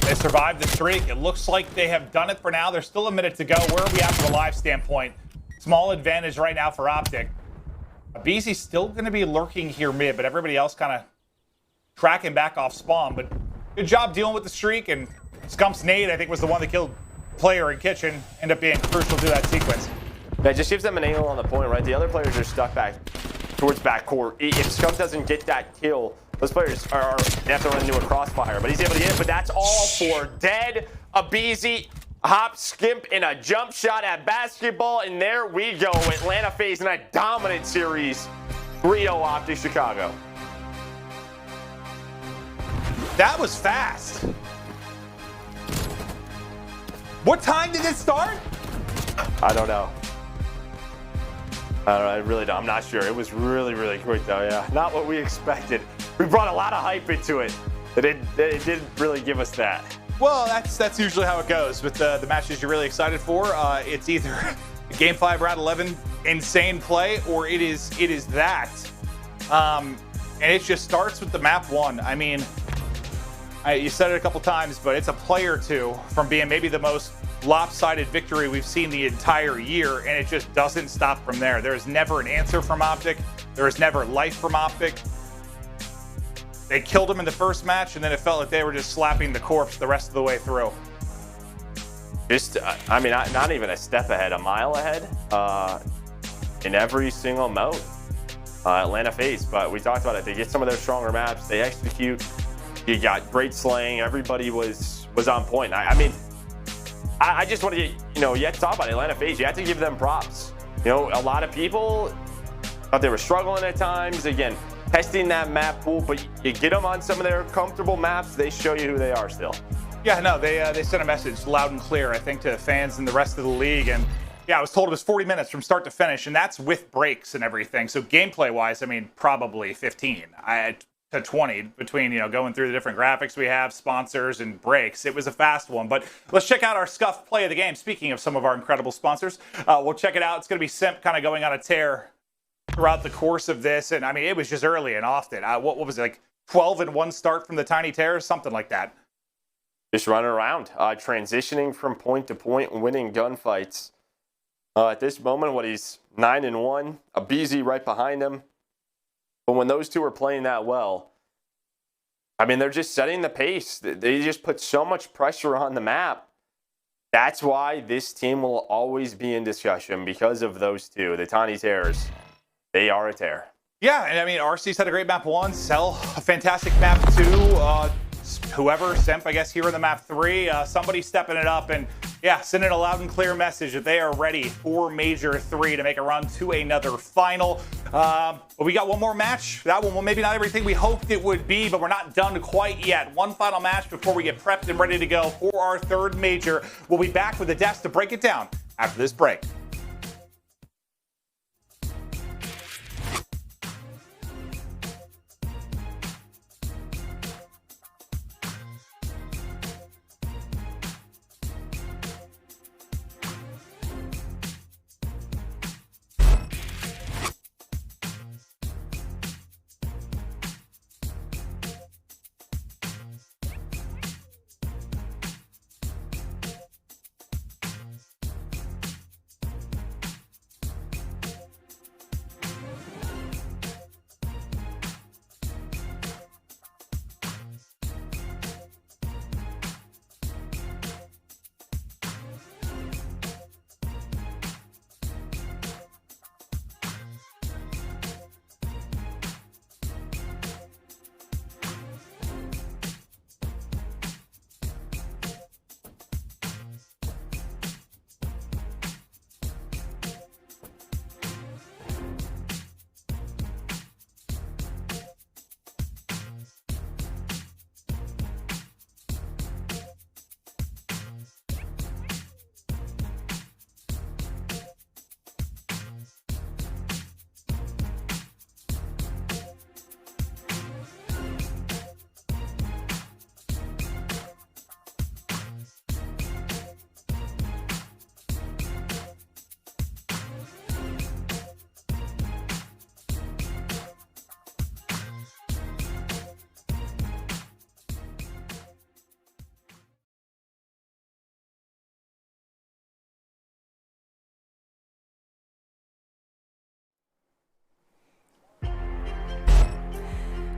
They survived the streak. It looks like they have done it for now. There's still a minute to go. Where are we at from a live standpoint? Small advantage right now for OpTic. aBeZy's still going to be lurking here mid, but everybody else kind of tracking back off spawn. But good job dealing with the streak. And Scump's nade, I think, was the one that killed player in kitchen. End up being crucial to that sequence. That just gives them an angle on the point, right? The other players are stuck back towards backcourt. If Scump doesn't get that kill, those players they have to run into a crossfire. But he's able to get it, but that's all for dead. aBeZy, hop, skimp, and a jump shot at basketball. And there we go. Atlanta FaZe in a dominant series. 3-0 OpTic Chicago. That was fast. What time did it start? I don't know. I really don't. I'm not sure. It was really, really quick, though. Yeah, not what we expected. We brought a lot of hype into it. It didn't really give us that. Well, that's usually how it goes with the matches you're really excited for. It's either Game 5 round 11 insane play, or it is that. And it just starts with the map 1. I mean, you said it a couple times, but it's a play or two from being maybe the most lopsided victory we've seen the entire year, and it just doesn't stop from there. There is never an answer from OpTic. There is never life from OpTic. They killed him in the first match, and then it felt like they were just slapping the corpse the rest of the way through. Just, I mean, not even a step ahead, a mile ahead in every single mode. Atlanta FaZe, but we talked about it. They get some of their stronger maps. They execute. You got great slaying. Everybody was on point. I mean, I just want to get, you have to talk about Atlanta FaZe. You have to give them props. A lot of people thought they were struggling at times. Again, testing that map pool, but you get them on some of their comfortable maps, they show you who they are still. Yeah, no, they sent a message loud and clear, I think, to fans and the rest of the league. And yeah, I was told it was 40 minutes from start to finish, and that's with breaks and everything. So gameplay-wise, I mean, probably 15 to 20 between, going through the different graphics we have, sponsors, and breaks. It was a fast one. But let's check out our scuffed play of the game. Speaking of some of our incredible sponsors, we'll check it out. It's going to be Simp kind of going on a tear throughout the course of this. And I mean, it was just early and often. What was it, like 12-1 start from the tiny tears? Something like that. Just running around, transitioning from point to point, winning gunfights. At this moment, he's 9-1, aBeZy right behind him. But when those two are playing that well, I mean, they're just setting the pace. They just put so much pressure on the map. That's why this team will always be in discussion, because of those two, the Tiny Terrors. They are a tear. Yeah, and I mean, RC's had a great map 1, Cell, a fantastic map 2. Whoever, Simp, I guess, here in the map 3, somebody stepping it up and, yeah, sending a loud and clear message that they are ready for Major 3 to make a run to another final. But we got one more match. That one, well, maybe not everything we hoped it would be, but we're not done quite yet. One final match before we get prepped and ready to go for our 3rd Major. We'll be back with the desk to break it down after this break.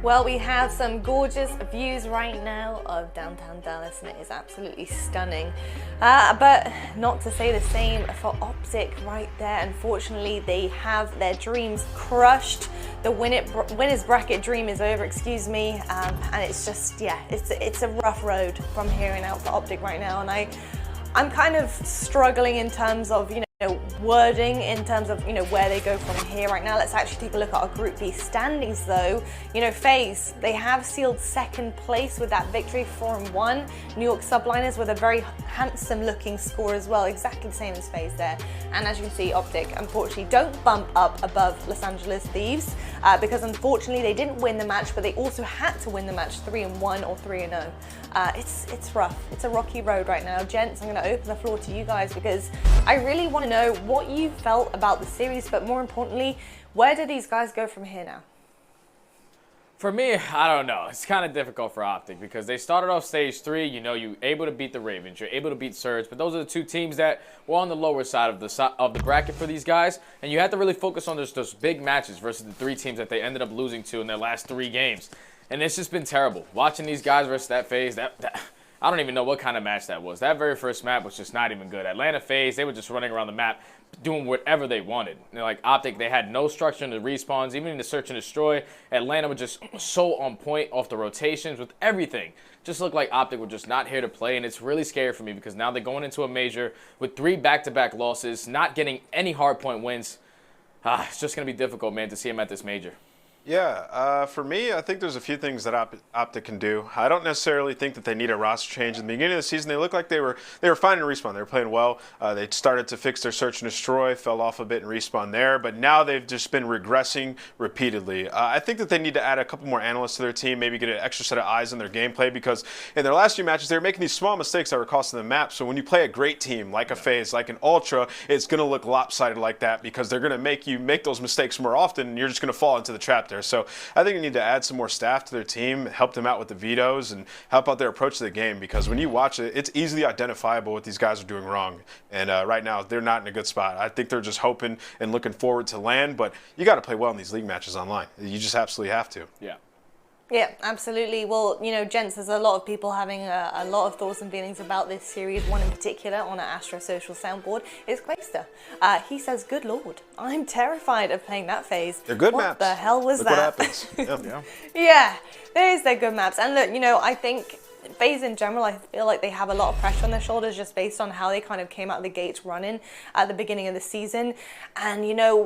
Well, we have some gorgeous views right now of downtown Dallas, and it is absolutely stunning. But not to say the same for OpTic right there. Unfortunately, they have their dreams crushed. The winners bracket dream is over, excuse me. And it's just, yeah, it's a rough road from here on out for OpTic right now. And I'm kind of struggling in terms of, wording in terms of, where they go from here right now. Let's actually take a look at our Group B standings though. FaZe, they have sealed second place with that victory, 4-1. New York Subliners with a very handsome looking score as well, exactly the same as FaZe there. And as you can see, OpTic unfortunately don't bump up above Los Angeles Thieves because unfortunately they didn't win the match, but they also had to win the match 3-1 or 3-0. It's rough. It's a rocky road right now. Gents, I'm going to open the floor to you guys because I really want to know what you felt about the series, but more importantly, where do these guys go from here now? For me, I don't know. It's kind of difficult for OpTic because they started off stage 3. You're able to beat the Ravens, you're able to beat Surge, but those are the two teams that were on the lower side of the bracket for these guys, and you had to really focus on those big matches versus the 3 teams that they ended up losing to in their last 3 games. And it's just been terrible watching these guys versus that FaZe. I don't even know what kind of match that was. That very first map was just not even good. Atlanta FaZe, they were just running around the map doing whatever they wanted. Like OpTic, they had no structure in the respawns, even in the search and destroy. Atlanta was just so on point off the rotations with everything. Just looked like OpTic were just not here to play, and it's really scary for me because now they're going into a major with 3 back-to-back losses, not getting any hardpoint wins. It's just going to be difficult, man, to see them at this major. Yeah, for me, I think there's a few things that OpTic can do. I don't necessarily think that they need a roster change. In the beginning of the season, they looked like they were fine in respawn. They were playing well. They started to fix their search and destroy, fell off a bit in respawn there, but now they've just been regressing repeatedly. I think that they need to add a couple more analysts to their team, maybe get an extra set of eyes on their gameplay, because in their last few matches, they were making these small mistakes that were costing them maps. So when you play a great team like a FaZe, like an Ultra, it's going to look lopsided like that because they're going to make you make those mistakes more often, and you're just going to fall into the trap there. So I think they need to add some more staff to their team, help them out with the vetoes, and help out their approach to the game, because when you watch it, it's easily identifiable what these guys are doing wrong. And right now, they're not in a good spot. I think they're just hoping and looking forward to land, but you got to play well in these league matches online. You just absolutely have to. Yeah. Yeah, absolutely. Well, gents, there's a lot of people having a lot of thoughts and feelings about this series. One in particular on our Astro Social soundboard is Clayster. He says, good Lord, I'm terrified of playing that FaZe. They're good what maps. What the hell was Look that? What happens. Yeah. Yeah, there is their good maps. And look, I think FaZe in general, I feel like they have a lot of pressure on their shoulders just based on how they kind of came out of the gates running at the beginning of the season. And,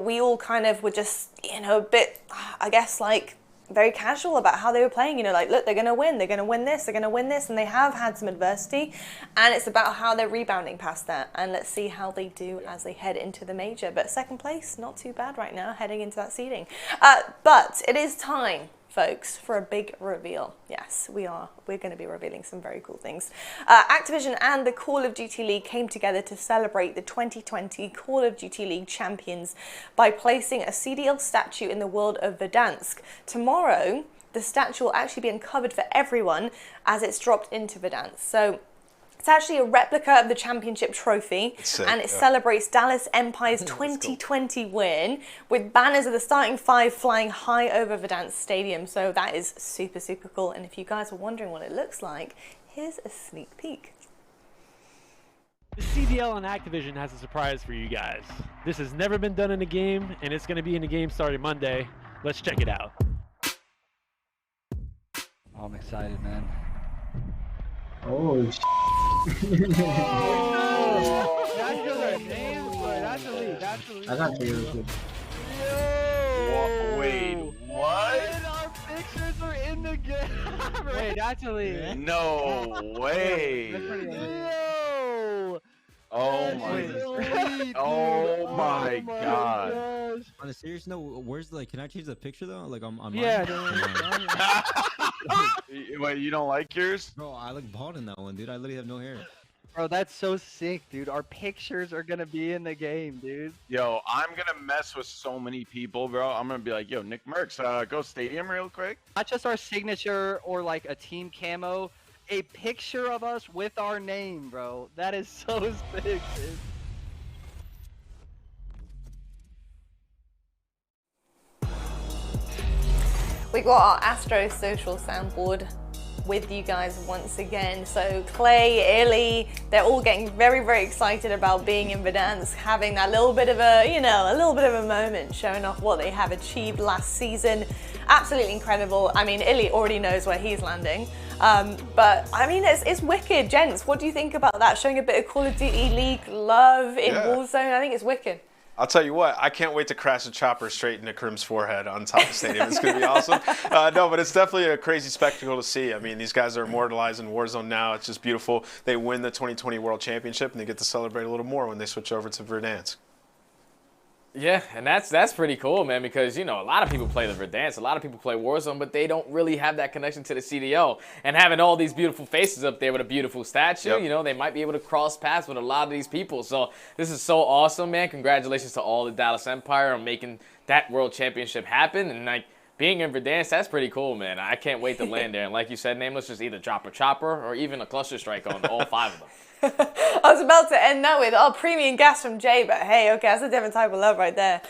we all kind of were just, a bit, I guess, like, very casual about how they were playing, like, look, they're going to win this, they're going to win this, and they have had some adversity, and it's about how they're rebounding past that, and let's see how they do as they head into the major. But second place, not too bad right now, heading into that seeding. But it is time, folks, for a big reveal. Yes, we are. We're going to be revealing some very cool things. Activision and the Call of Duty League came together to celebrate the 2020 Call of Duty League champions by placing a CDL statue in the world of Verdansk. Tomorrow, the statue will actually be uncovered for everyone as it's dropped into Verdansk. So it's actually a replica of the championship trophy, and it celebrates Dallas Empire's 2020 win with banners of the starting 5 flying high over Verdansk Stadium. So that is super, super cool. And if you guys were wondering what it looks like, here's a sneak peek. The CDL on Activision has a surprise for you guys. This has never been done in a game, and it's going to be in a game starting Monday. Let's check it out. I'm excited, man. Oh, I got you. Wait, what? And our pictures are in the game. Wait, actually. No way. Yo. Oh my god. On a serious note, where's can I change the picture though? Like on mine? Yeah. Wait, you don't like yours? Bro, I look bald in that one, dude. I literally have no hair. Bro, that's so sick, dude. Our pictures are gonna be in the game, dude. Yo, I'm gonna mess with so many people, bro. I'm gonna be like, yo, Nick Merckx, go stadium real quick. Not just our signature or like a team camo, a picture of us with our name, bro. That is so sick, dude. We got our Astro social soundboard with you guys once again. So Clay, iLLeY, they're all getting very, very excited about being in Verdansk, having that little bit of a, you know, a little bit of a moment, showing off what they have achieved last season. Absolutely incredible. I mean, iLLeY already knows where he's landing. But I mean, it's wicked. Gents, what do you think about that? Showing a bit of Call of Duty League love in Warzone. I think it's wicked. I'll tell you what, I can't wait to crash a chopper straight into Crim's forehead on top of the stadium. It's going to be awesome. No, but it's definitely a crazy spectacle to see. I mean, these guys are immortalized in Warzone now. It's just beautiful. They win the 2020 World Championship, and they get to celebrate a little more when they switch over to Verdansk. Yeah, and that's pretty cool, man, because, you know, a lot of people play the Verdansk, a lot of people play Warzone, but they don't really have that connection to the CDL. And having all these beautiful faces up there with a beautiful statue, you know, they might be able to cross paths with a lot of these people. So this is so awesome, man. Congratulations to all the Dallas Empire on making that World Championship happen. And, like, being in Verdansk, that's pretty cool, man. I can't wait to land there. And like you said, Nameless, just either drop a chopper or even a cluster strike on all 5 of them. I was about to end that with, premium gas from Jay, but hey, okay, that's a different type of love right there.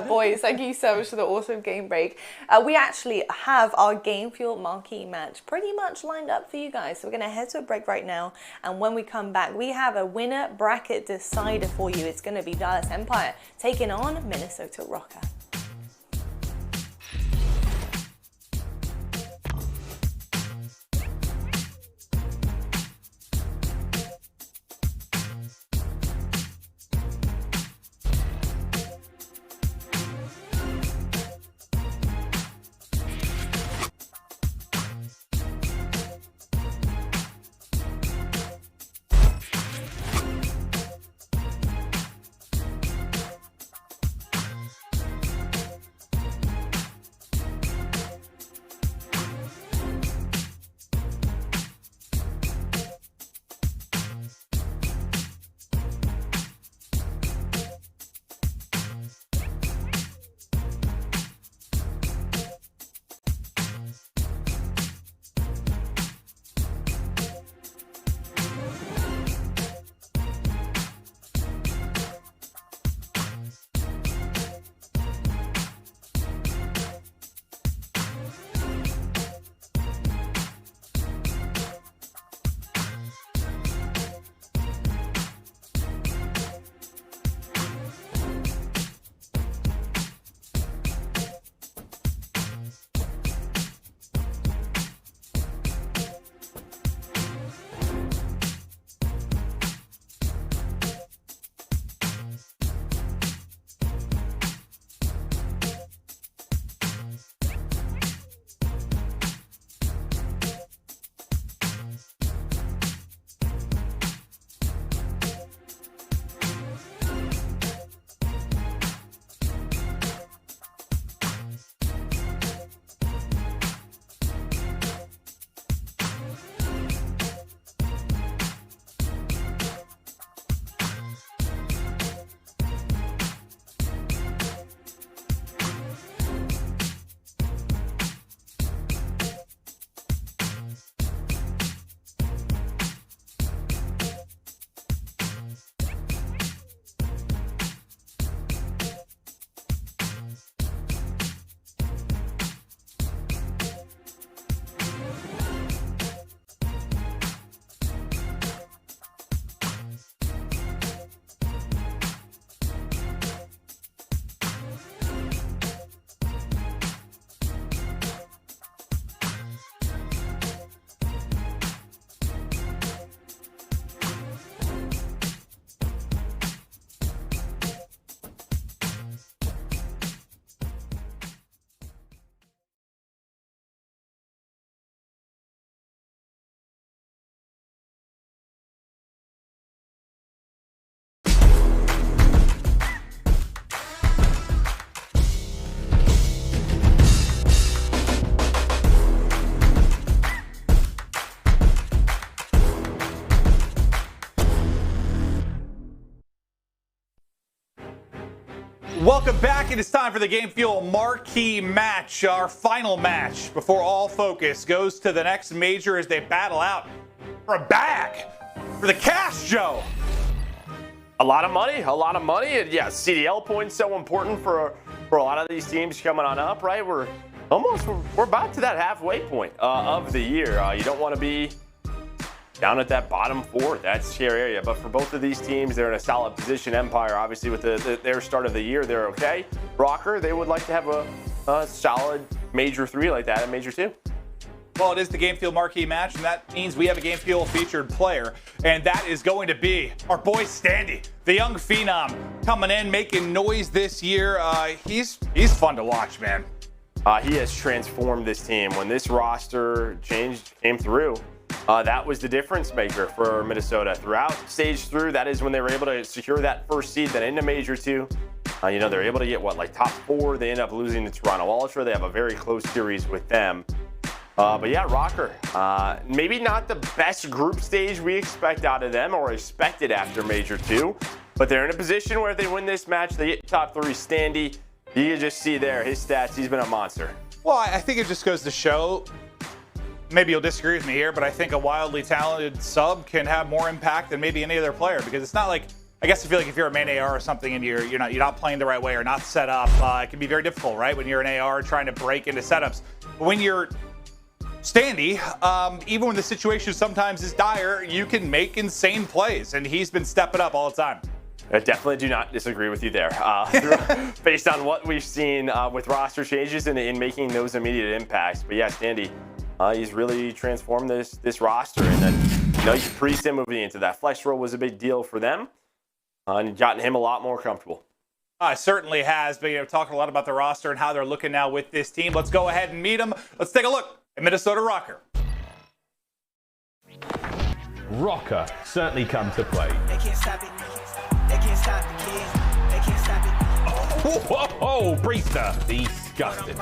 Boys, thank you so much for the awesome game break. We actually have our Game Fuel marquee match pretty much lined up for you guys. So we're going to head to a break right now. And when we come back, we have a winner bracket decider for you. It's going to be Dallas Empire taking on Minnesota Røkkr. Welcome back. It is time for the Game Fuel marquee match, our final match before all focus goes to the next major as they battle out for a bag, for the cash, Joe. A lot of money, and yeah, CDL points so important for a lot of these teams coming on up, right? We're almost, we're about to that halfway point of the year. You don't want to be down at that bottom 4. That's scary area. But for both of these teams, they're in a solid position. Empire, obviously, with their start of the year, they're okay. Røkkr, they would like to have a solid Major 3 like that in Major 2. Well, it is the Game Fuel marquee match, and that means we have a Game Fuel featured player, and that is going to be our boy Standy, the young phenom, coming in, making noise this year. He's fun to watch, man. He has transformed this team. When this roster came through, that was the difference maker for Minnesota. Throughout stage 3, that is when they were able to secure that first seed, then into Major 2. They're able to get, top 4. They end up losing to Toronto Ultra. They have a very close series with them. But yeah, Røkkr, maybe not the best group stage we expect out of them or expected after Major 2, but they're in a position where if they win this match, they get top 3. Standy, you can just see there, his stats, he's been a monster. Well, I think it just goes to show, maybe you'll disagree with me here, but I think a wildly talented sub can have more impact than maybe any other player, because it's not like, I guess I feel like if you're a main AR or something and you're not playing the right way or not set up, it can be very difficult, right? When you're an AR trying to break into setups. But when you're Standy, even when the situation sometimes is dire, you can make insane plays, and he's been stepping up all the time. I definitely do not disagree with you there. Based on what we've seen with roster changes and in making those immediate impacts. But yeah, Standy, he's really transformed this roster. And then, Priestahh moving into that flex role was a big deal for them, and gotten him a lot more comfortable. Certainly has, but talking a lot about the roster and how they're looking now with this team. Let's go ahead and meet them. Let's take a look at Minnesota Røkkr. Røkkr certainly come to play. They can't stop it. They can't stop the kids. They can't stop it. Whoa, Priestahh, disgusting.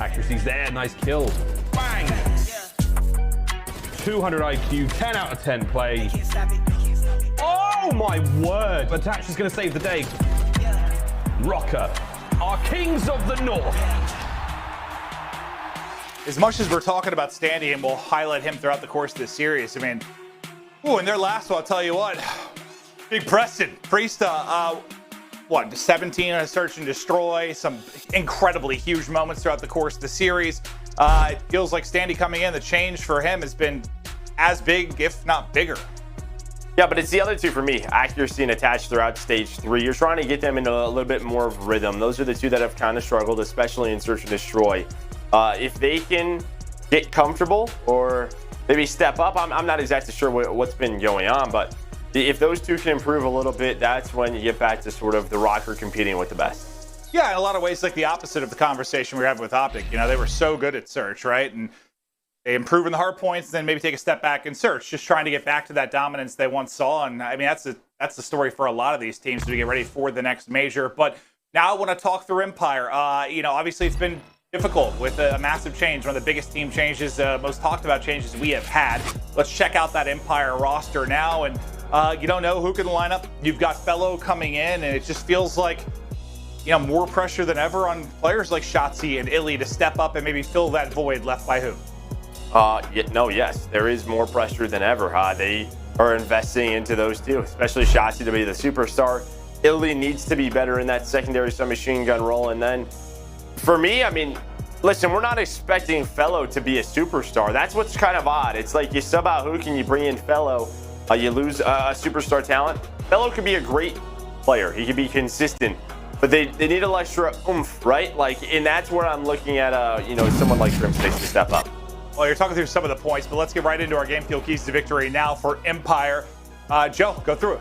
Accuracy's there, nice kill. Bang! 200 IQ, 10 out of 10 play. Oh my word! But Dash is going to save the day. Røkkr, our kings of the north. As much as we're talking about Standy, and we'll highlight him throughout the course of this series, in their last one, I'll tell you what, big Preston, Priestahh, 17 on a search and destroy, some incredibly huge moments throughout the course of the series. It feels like Standy coming in, the change for him has been as big, if not bigger. Yeah, but it's the other two for me. Accuracy and attach throughout stage 3. You're trying to get them into a little bit more of rhythm. Those are the two that have kind of struggled, especially in search and destroy. If they can get comfortable or maybe step up, I'm not exactly sure what's been going on, but if those two can improve a little bit, that's when you get back to sort of the Røkkr competing with the best. Yeah, in a lot of ways, like the opposite of the conversation we were having with OpTic. They were so good at search, right? And they improve in the hard points, then maybe take a step back in search, just trying to get back to that dominance they once saw. And that's the story for a lot of these teams to get ready for the next major. But now I want to talk through Empire. Obviously it's been difficult with a massive change, one of the biggest team changes, most talked about changes we have had. Let's check out that Empire roster now, and you don't know who can line up. You've got FeLo coming in, and it just feels like more pressure than ever on players like Shotzzy and iLLeY to step up and maybe fill that void left by who? Yes, there is more pressure than ever. They are investing into those two, especially Shotzzy to be the superstar. iLLeY needs to be better in that secondary submachine gun role, and then for me, listen, we're not expecting FeLo to be a superstar. That's what's kind of odd. It's like you sub out who can you bring in FeLo, you lose a superstar talent. FeLo could be a great player. He could be consistent, but they need a extra oomph, right? And that's where I'm looking at, someone like Crimsix to step up. Well, you're talking through some of the points, but let's get right into our game fuel keys to victory now for Empire. Joe, go through it.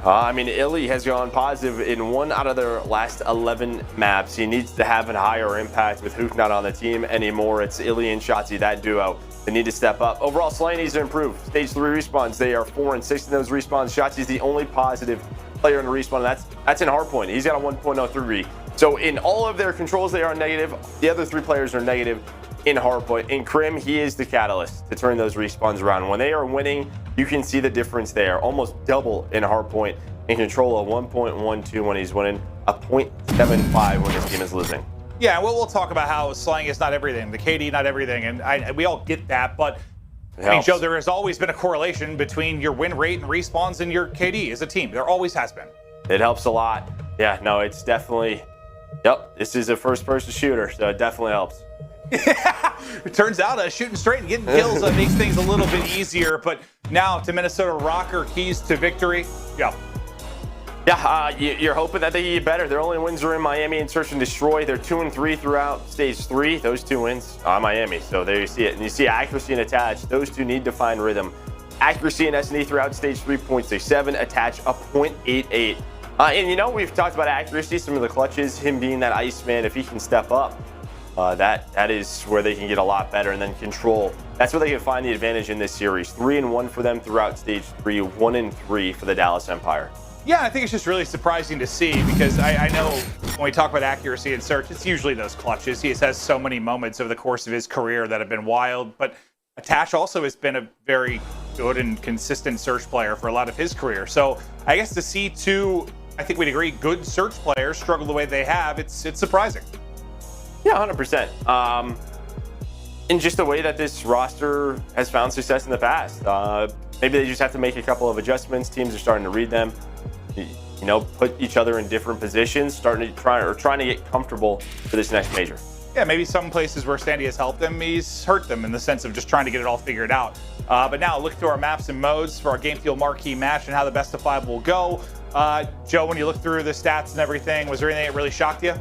iLLeY has gone positive in 1 out of their last 11 maps. He needs to have a higher impact with Hook not on the team anymore. It's iLLeY and Shotzzy, that duo. They need to step up. Overall, Seany needs to improve. Stage 3 respawns, they are 4 and 6 in those respawns. Shotzzy's the only positive player in the respawn, and that's in hardpoint. He's got a 1.03 read. So in all of their controls, they are negative. The other 3 players are negative in hardpoint. In Crim, he is the catalyst to turn those respawns around. When they are winning, you can see the difference there. Almost double in hardpoint. In control of 1.12 when he's winning, a 0.75 when his team is losing. Yeah, well, we'll talk about how slang is not everything, the KD not everything, and we all get that, but Joe, there has always been a correlation between your win rate and respawns and your KD as a team. There always has been. It helps a lot. Yeah, no, it's definitely Yep, this is a first-person shooter, so it definitely helps. It turns out shooting straight and getting kills makes things a little bit easier. But now to Minnesota Røkkr, keys to victory. Yeah. Yeah, you're hoping that they get better. Their only wins are in Miami and Search and Destroy. They're 2-3 throughout stage 3. Those 2 wins are Miami. So there you see it. And you see accuracy and attach. Those 2 need to find rhythm. Accuracy and S&E throughout stage 3, 0.67. Attach a 0.88. And you know, we've talked about accuracy, some of the clutches, him being that Iceman, if he can step up, that is where they can get a lot better. And then control, that's where they can find the advantage in this series. 3-1 for them throughout stage 3, 1-3 for the Dallas Empire. Yeah, I think it's just really surprising to see because I know when we talk about accuracy and Search, it's usually those clutches. He has so many moments over the course of his career that have been wild. But Attach also has been a very good and consistent Search player for a lot of his career. So I guess to see 2, I think we'd agree, good Search players struggle the way they have, it's surprising. Yeah, 100%. In just the way that this roster has found success in the past. Maybe they just have to make a couple of adjustments. Teams are starting to read them. You know, put each other in different positions, trying to get comfortable for this next major. Yeah, maybe some places where Standy has helped them, he's hurt them in the sense of just trying to get it all figured out. But now look through our maps and modes for our Game Fuel marquee match and how the best of 5 will go. Joe, when you look through the stats and everything, was there anything that really shocked you?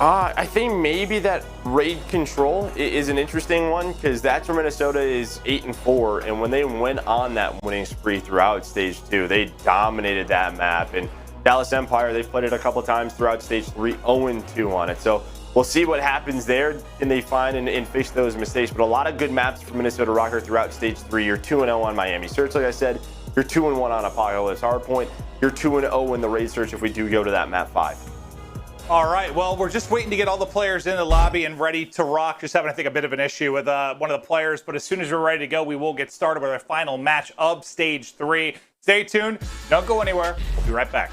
I think maybe that raid control is an interesting one because that's where Minnesota is 8-4, and when they went on that winning spree throughout stage 2, they dominated that map. And Dallas Empire, they've played it a couple times throughout stage 3, 0-2 on it. So we'll see what happens there. Can they find and fix those mistakes? But a lot of good maps for Minnesota Røkkr throughout stage 3. You're 2-0 on Miami Search, like I said. You're 2-1 on Apocalypse Hardpoint. You're 2-0 in the raid search if we do go to that map 5. All right, well, we're just waiting to get all the players in the lobby and ready to rock. Just having, I think, a bit of an issue with one of the players, but as soon as we're ready to go, we will get started with our final match of Stage 3. Stay tuned. Don't go anywhere. We'll be right back.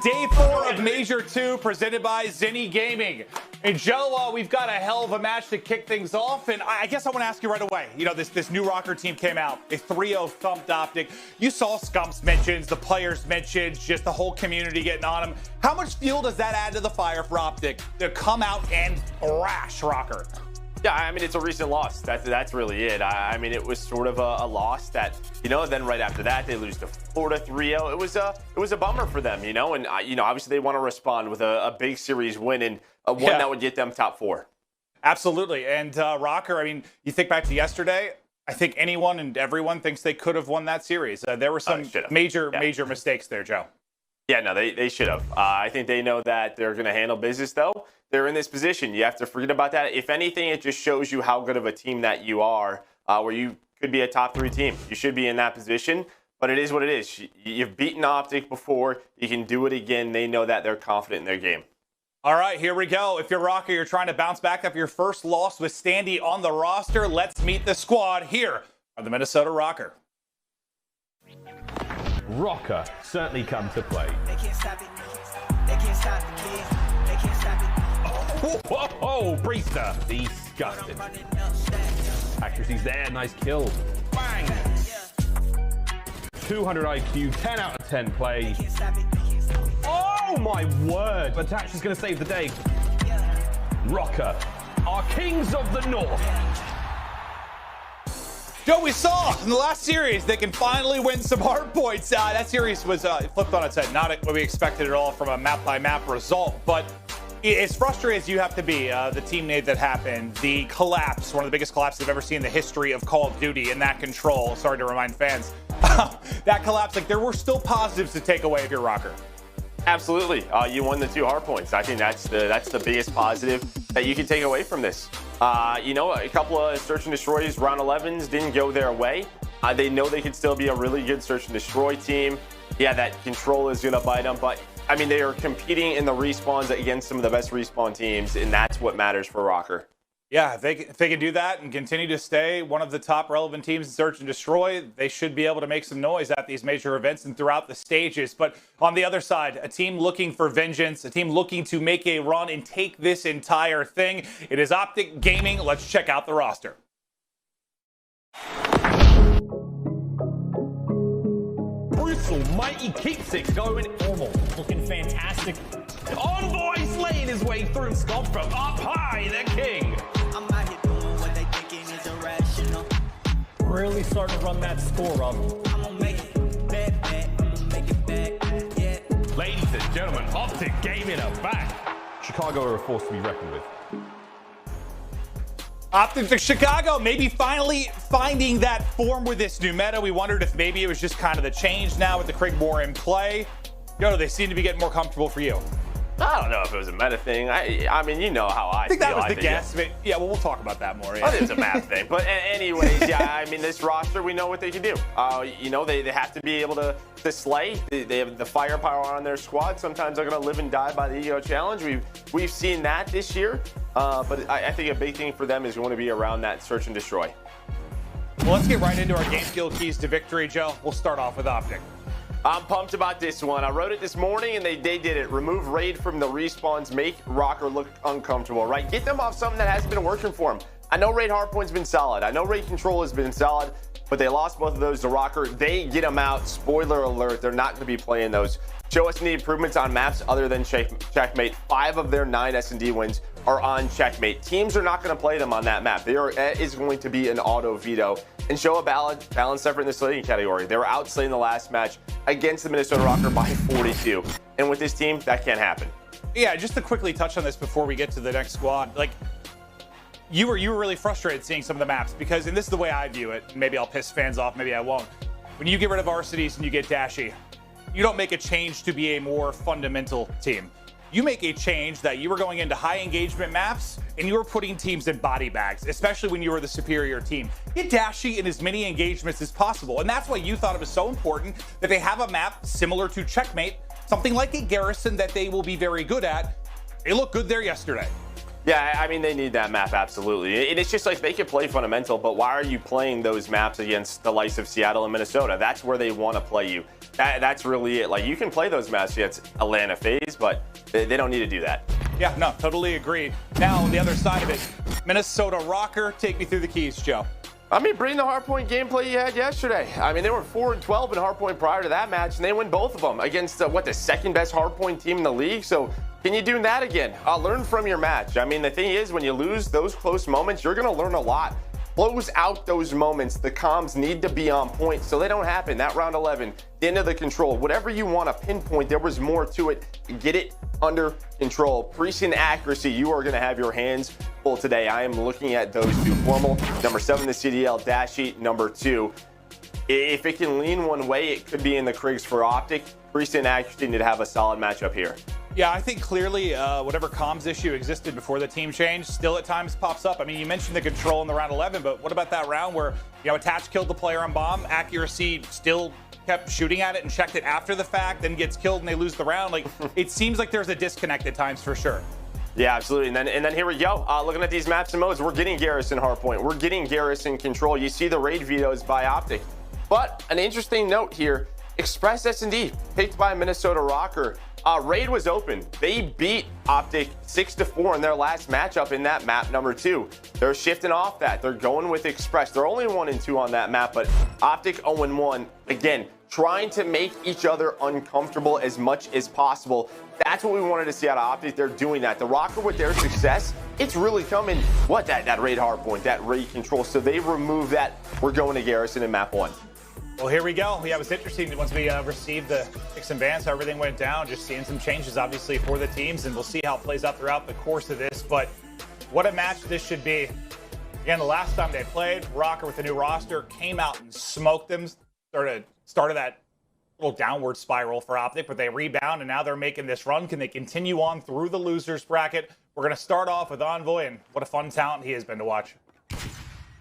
day 4 of Major 2 presented by Zenny Gaming. And Joe, we've got a hell of a match to kick things off. And I guess I want to ask you right away, you know, this new Røkkr team came out. A 3-0 thumped OpTic. You saw Scump's mentions, the players' mentions, just the whole community getting on them. How much fuel does that add to the fire for OpTic to come out and thrash Røkkr? Yeah, I mean, it's a recent loss. That's really it. I mean, it was sort of a loss that, you know, then right after that, they lose to Florida 3-0. It was a bummer for them, you know, and, you know, obviously they want to respond with a big series win and one that would get them top 4. Absolutely. And Røkkr, I mean, you think back to yesterday, I think anyone and everyone thinks they could have won that series. There were some major mistakes there, Joe. Yeah, no, they should have. I think they know that they're going to handle business, though. They're in this position. You have to forget about that. If anything, it just shows you how good of a team that you are, where you could be a top 3 team. You should be in that position, but it is what it is. You've beaten OpTic before. You can do it again. They know that. They're confident in their game. All right, here we go. If you're Røkkr, you're trying to bounce back after your first loss with Standy on the roster. Let's meet the squad here are the Minnesota Røkkr. Røkkr certainly come to play. They can't stop it. They can't stop the kids. They can't stop it. Oh, Priestahh, disgusting. Accuracy's there, nice kill. Bang! 200 IQ, 10 out of 10 play. Oh my word! But Dash is going to save the day. Røkkr are kings of the north. Joe, we saw in the last series they can finally win some hard points. That series was flipped on its head. Not what we expected at all from a map-by-map result, but as frustrated as you have to be, the team nade that happened, the collapse, one of the biggest collapses I've ever seen in the history of Call of Duty, and that control, sorry to remind fans, that collapse, like there were still positives to take away if you're Røkkr. Absolutely. You won the 2 hard points. I think that's the biggest positive that you can take away from this. You know, a couple of search and destroys, round 11s didn't go their way. They know they could still be a really good search and destroy team. Yeah, that control is going to bite them, but I mean, they are competing in the respawns against some of the best respawn teams, and that's what matters for Røkkr. Yeah, if they can do that and continue to stay one of the top relevant teams in Search and Destroy, they should be able to make some noise at these major events and throughout the stages. But on the other side, a team looking for vengeance, a team looking to make a run and take this entire thing. It is OpTic Gaming. Let's check out the roster. Mighty keeps it going. Normal, looking fantastic. Envoy slaying his way through. Scump from up high, the king. I'm out here doing what they thinking is irrational. Really starting to run that score up. I'm gonna make it back. I'm gonna make it back, yeah. Ladies and gentlemen, OpTic Gaming are back. Chicago are a force to be reckoned with. OpTic Chicago maybe finally finding that form with this new meta. We wondered if maybe it was just kind of the change now with the Krieg War in play. Yo, they seem to be getting more comfortable for you. I don't know if it was a meta thing. I mean, you know how I think feel. that was the guess. Yeah, well, we'll talk about that more. Yeah. I think it's a math thing. But anyways, yeah, I mean, this roster, we know what they can do. You know, they have to be able to slay. They have the firepower on their squad. Sometimes they're going to live and die by the ego challenge. We've seen that this year. But I think a big thing for them is going to be around that search and destroy. Well, let's get right into our game skill keys to victory, Joe. We'll start off with OpTic. I'm pumped about this one. I wrote it this morning, and they did it. Remove raid from the respawns. Make Røkkr look uncomfortable, right? Get them off something that hasn't been working for them. I know raid hardpoint's been solid. I know raid control has been solid, but they lost both of those to Røkkr. They get them out. Spoiler alert, they're not going to be playing those. Show us any improvements on maps other than Checkmate. 5 of their 9 S&D wins are on Checkmate. Teams are not going to play them on that map. It is going to be an auto veto. And show a balanced effort in the slaying category. They were outslaying the last match against the Minnesota Røkkr by 42. And with this team, that can't happen. Yeah, just to quickly touch on this before we get to the next squad, like you were really frustrated seeing some of the maps because, and this is the way I view it, maybe I'll piss fans off, maybe I won't. When you get rid of Arcitys and you get Dashy, you don't make a change to be a more fundamental team. You make a change that you were going into high engagement maps and you were putting teams in body bags, especially when you were the superior team. Get Dashy in as many engagements as possible. And that's why you thought it was so important that they have a map similar to Checkmate, something like a Garrison that they will be very good at. They looked good there yesterday. Yeah, I mean, they need that map, absolutely. And it's just like they could play fundamental, but why are you playing those maps against the likes of Seattle and Minnesota? That's where they want to play you. That's really it. Like, you can play those maps against Atlanta FaZe, but they don't need to do that. Yeah, no, totally agreed. Now, on the other side of it, Minnesota Røkkr, take me through the keys, Joe. I mean, bring the hardpoint gameplay you had yesterday. I mean, they were 4-12 in hardpoint prior to that match, and they win both of them against, the second best hardpoint team in the league. So can you do that again? Learn from your match. I mean, the thing is, when you lose those close moments, you're going to learn a lot. Close out those moments. The comms need to be on point so they don't happen. That round 11, the end of the control, whatever you want to pinpoint, there was more to it. Get it under control. Prestinni accuracy, you are going to have your hands full today. I am looking at those two. Formal, number 7, the CDL, Dashy, number 2. If it can lean one way, it could be in the Krigs for OpTic. Prestinni accuracy need to have a solid matchup here. Yeah, I think clearly whatever comms issue existed before the team change still at times pops up. I mean, you mentioned the control in the round 11, but what about that round where, Attach killed the player on bomb, accuracy still kept shooting at it and checked it after the fact, then gets killed and they lose the round? Like, it seems like there's a disconnect at times for sure. Yeah, absolutely. And then here we go. Looking at these maps and modes, we're getting Garrison hardpoint. We're getting Garrison control. You see the raid vetoes by OpTic. But an interesting note here, Express S&D picked by Minnesota Røkkr. Raid was open. They beat OpTic 6-4 in their last matchup in that map number 2. They're shifting off that. They're going with Express. They're only 1-2 on that map, but OpTic 0-1. Again, trying to make each other uncomfortable as much as possible. That's what we wanted to see out of OpTic. They're doing that. The Røkkr, with their success, it's really coming. That raid hardpoint, that raid control. So they remove that. We're going to Garrison in map 1. Well, here we go. Yeah, it was interesting once we received the picks and bans, how everything went down, just seeing some changes, obviously, for the teams, and we'll see how it plays out throughout the course of this. But what a match this should be. Again, the last time they played, Røkkr with the new roster came out and smoked them, started that little downward spiral for OpTic, but they rebound, and now they're making this run. Can they continue on through the losers bracket? We're going to start off with Envoy, and what a fun talent he has been to watch.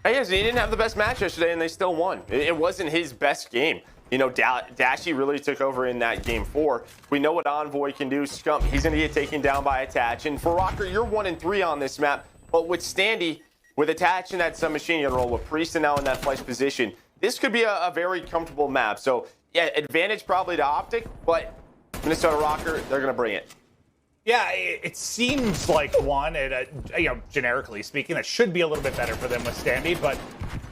Yes, he didn't have the best match yesterday, and they still won. It wasn't his best game. Dashy really took over in that game 4. We know what Envoy can do. Scump, he's going to get taken down by Attach. And for Røkkr, you're 1-3 on this map. But with Standy, with Attach in that submachine gun role, with Priestahh now in that flex position, this could be a very comfortable map. So, yeah, advantage probably to OpTic, but Minnesota Røkkr, they're going to bring it. Yeah, it seems like one, generically speaking, that should be a little bit better for them with Standy, but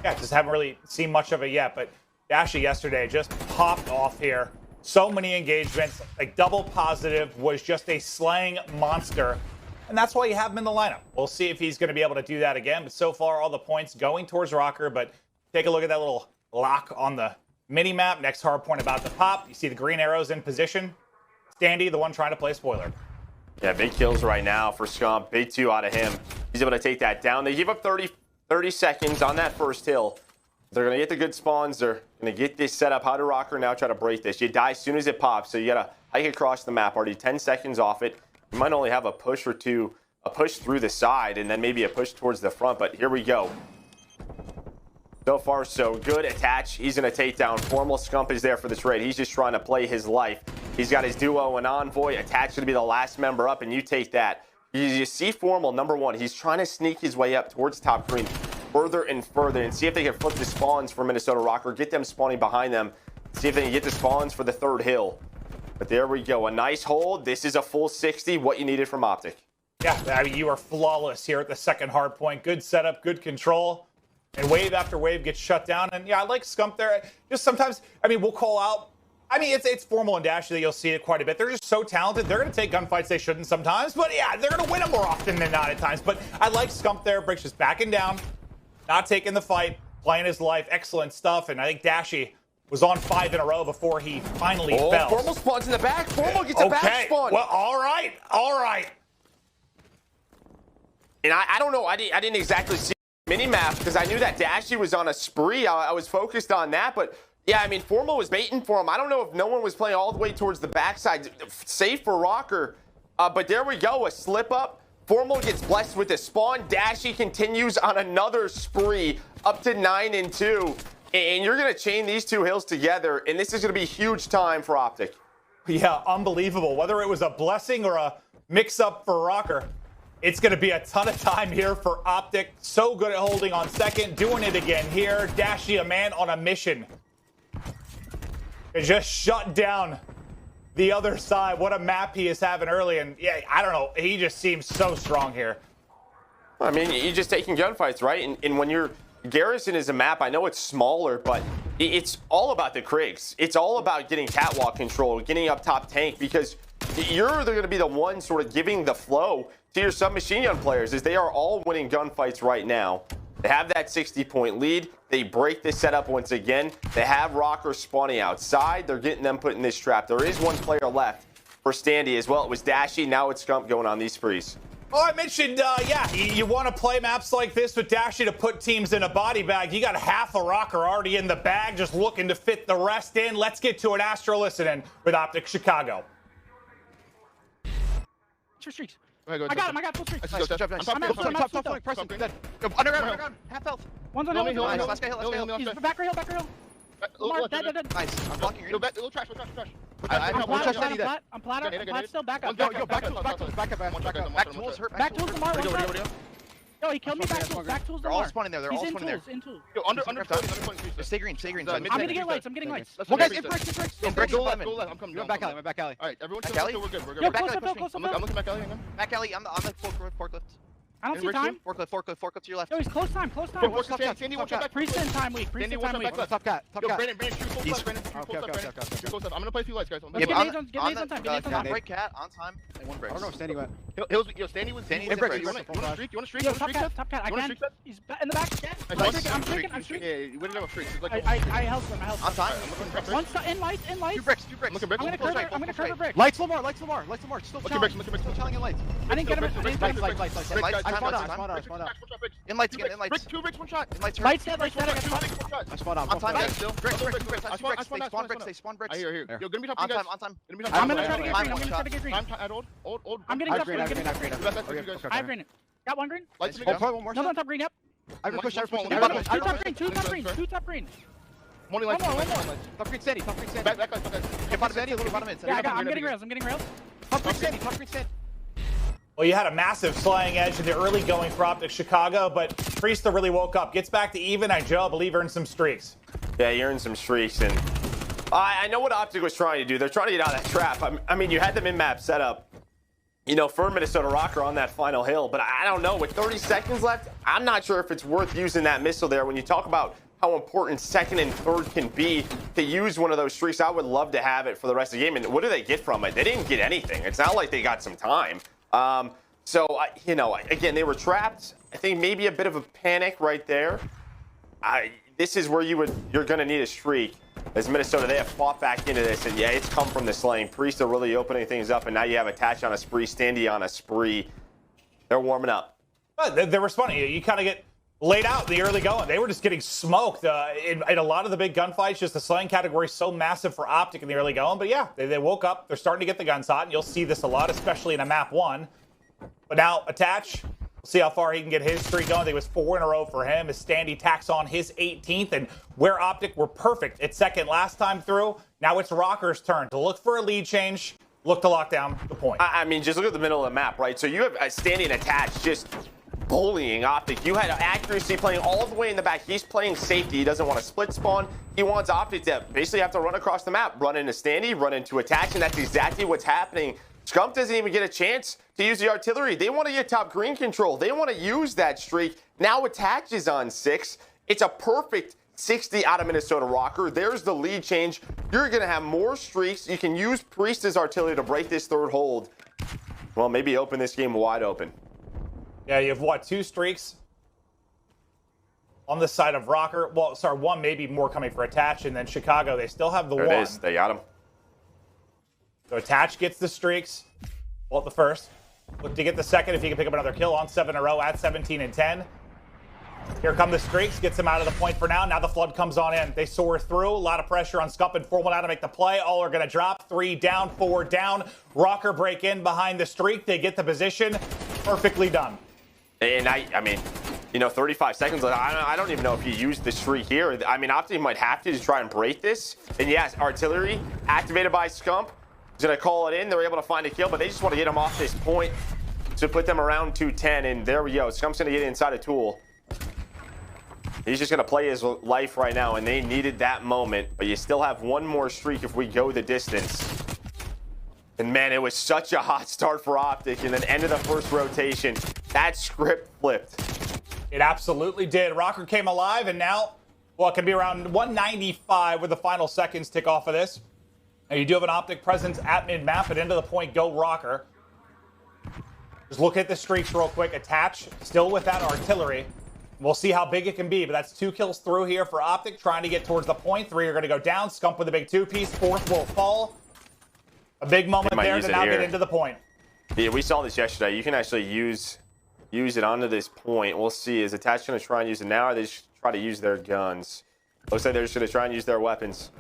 yeah, just haven't really seen much of it yet. But Dashy yesterday just popped off here. So many engagements, like double positive, was just a slaying monster. And that's why you have him in the lineup. We'll see if he's going to be able to do that again. But so far, all the points going towards Røkkr. But take a look at that little lock on the mini-map. Next hard point about to pop. You see the green arrows in position. Standy, the one trying to play spoiler. Yeah, big kills right now for Scump. Big 2 out of him. He's able to take that down. They give up 30 seconds on that first hill. They're going to get the good spawns. They're going to get this set up. How do Røkkr now try to break this? You die as soon as it pops, so you got to hike across the map. Already 10 seconds off it. You might only have a push or two, a push through the side, and then maybe a push towards the front, but here we go. So far, so good. Attach, he's going to take down Formal. Scump is there for this raid. He's just trying to play his life. He's got his duo and Envoy. Attach going to be the last member up, and you take that. You see Formal, number 1. He's trying to sneak his way up towards top green further and further and see if they can flip the spawns for Minnesota Røkkr, get them spawning behind them, see if they can get the spawns for the third hill. But there we go. A nice hold. This is a full 60, what you needed from OpTic. Yeah, I mean, you are flawless here at the second hard point. Good setup, good control. And wave after wave gets shut down. And yeah, I like Scump there. Just sometimes, I mean, we'll call out. I mean, it's Formal and Dashy that you'll see it quite a bit. They're just so talented. They're going to take gunfights they shouldn't sometimes. But yeah, they're going to win them more often than not at times. But I like Scump there. Breaks just backing down, not taking the fight, playing his life. Excellent stuff. And I think Dashy was on 5 in a row before he finally fell. Formal spawns in the back. Formal gets a back spawn. Well, all right. All right. And I don't know. I didn't exactly see mini-map because I knew that Dashy was on a spree. I was focused on that, but yeah, I mean, Formal was baiting for him. I don't know if no one was playing all the way towards the backside. Safe for Røkkr, but there we go, a slip up. Formal gets blessed with a spawn. Dashy continues on another spree, up to 9-2. And you're going to chain these two hills together, and this is going to be huge time for OpTic. Yeah, unbelievable. Whether it was a blessing or a mix-up for Røkkr. It's going to be a ton of time here for OpTic. So good at holding on second, doing it again here. Dashy, a man on a mission. It just shut down the other side. What a map he is having early. And yeah, I don't know. He just seems so strong here. I mean, you're just taking gunfights, right? And when you're Garrison is a map, I know it's smaller, but it's all about the Krigs. It's all about getting catwalk control, getting up top tank, because you're going to be the one sort of giving the flow to your submachine gun players, as they are all winning gunfights right now. They have that 60-point lead. They break this setup once again. They have Røkkr spawning outside. They're getting them put in this trap. There is one player left for Standy as well. It was Dashy. Now it's Scump going on these sprees. Oh, I mentioned, yeah, you want to play maps like this with Dashy to put teams in a body bag. You got half a Røkkr already in the bag, just looking to fit the rest in. Let's get to an Astro listening with OpTic Chicago. Two streaks. I got him. I got full streaks. Nice. I'm top, Preston. Dead. Go, underground. Half health. One's on hill. Nice. Let's get hill. He's back rail. Mark, dead. Nice. I'm blocking you. Little trash. I'm flat still. Back up. Yo, back tools. Back tools tomorrow. Yo, he killed me. Back tools. They're all spawning there. He's in tools. Yo, under 20. Stay green. I'm gonna get lights. One guy's in bricks. Go left. I'm coming. Back alley. All right, everyone. We're good. Yo, close up. I'm looking back alley. Back alley. I'm the forklift. I don't see time. Forklift to your left. Yo, he's close time. Sandy, watch out. Priestahh time weak. Top cat. Okay. I'm gonna play a few lights, guys. Get nades on time. Break cat on time and one break. I don't know if Standy went. Yo, Standy was Standy. You want to streak? Yo, top cat. I can. He's in the back. I'm streaking. Yeah, we didn't have a streak. I helped him. On time. One in lights. Two bricks. I'm gonna curve a brick. Lights Lamar. Still challenging lights. I didn't get him. Lights. I spawned out. In lights again. Two bricks, one shot. Lights dead. I spawned out. On time, guys. Still. Bricks. They spawn bricks. Here. Yo, gonna be top. On time. I'm gonna try to get green. I'm getting top green. I have green. Got one green. Lights. One more. No, top green. Yep. I push. Two top green. One more. Top green Sandy. Back. Get bottom Sandy. A little bottom in. Yeah, I'm getting rails. Top green Sandy. Well, you had a massive slaying edge in the early going for OpTic Chicago, but Priestahh really woke up. Gets back to even, and Joe, I believe, earned some streaks. Yeah, he earned some streaks, and I know what OpTic was trying to do. They're trying to get out of that trap. I mean, you had them in-map setup, for Minnesota Røkkr on that final hill, but I don't know. With 30 seconds left, I'm not sure if it's worth using that missile there. When you talk about how important second and third can be to use one of those streaks, I would love to have it for the rest of the game. And what do they get from it? They didn't get anything. It's not like they got some time. So, again, they were trapped. I think maybe a bit of a panic right there. This is where you're going to need a streak. As Minnesota, they have fought back into this, and yeah, it's come from the slaying. Priestahh really opening things up, and now you have Attach on a spree, Standy on a spree. They're warming up. They were funny. You kind of get laid out in the early going. They were just getting smoked in a lot of the big gunfights. Just the slaying category so massive for OpTic in the early going. But yeah, they woke up. They're starting to get the guns hot, and you'll see this a lot, especially in a map 1. But now Attach, we'll see how far he can get his streak going. I think it was 4 in a row for him as Standy tacks on his 18th. And where OpTic were perfect at second last time through, now it's Røkkr's turn to look for a lead change, look to lock down the point. I mean, just look at the middle of the map, right? So you have Standy and Attach just bullying OpTic. You had accuracy playing all the way in the back. He's playing safety. He doesn't want to split spawn. He wants OpTic to basically have to run across the map, run into Standy, run into Attach, and that's exactly what's happening. Scump doesn't even get a chance to use the artillery. They want to get top green control. They want to use that streak. Now Attach is on 6. It's a perfect 60 out of Minnesota Røkkr. There's the lead change. You're going to have more streaks. You can use Priesthah's artillery to break this third hold. Well, maybe open this game wide open. Yeah, you have, what, 2 streaks on the side of Røkkr? Well, sorry, 1 maybe more coming for Attach, and then Chicago, they still have the 1. There it is. They got him. So Attach gets the streaks. Well, the first. Look to get the second if he can pick up another kill on 7 in a row at 17 and 10. Here come the streaks. Gets him out of the point for now. Now the flood comes on in. They soar through. A lot of pressure on Scump and 4-1 out to make the play. All are going to drop. 3 down, 4 down. Røkkr break in behind the streak. They get the position. Perfectly done. And I mean, 35 seconds. I don't even know if you use the streak here. I mean, OpTic might have to try and break this. And yes, artillery activated by Scump. He's going to call it in. They're able to find a kill, but they just want to get him off this point. to put them around 210. And there we go. Scump's going to get inside a tool. He's just going to play his life right now, and they needed that moment. But you still have one more streak if we go the distance. And man, it was such a hot start for OpTic, and then end of the first rotation, that script flipped. It absolutely did. Røkkr came alive, and now, well, it can be around 195 with the final seconds tick off of this. And you do have an OpTic presence at mid-map, but into the point, go Røkkr. Just look at the streaks real quick. Attach, still with that artillery. We'll see how big it can be, but that's 2 kills through here for OpTic, trying to get towards the point. 3 are going to go down. Scump with a big 2-piece. 4th will fall. A big moment there to now get into the point. Yeah, we saw this yesterday. You can actually use it onto this point. We'll see. Is Attach going to try and use it now, or they just try to use their guns? Looks like they're just going to try and use their weapons.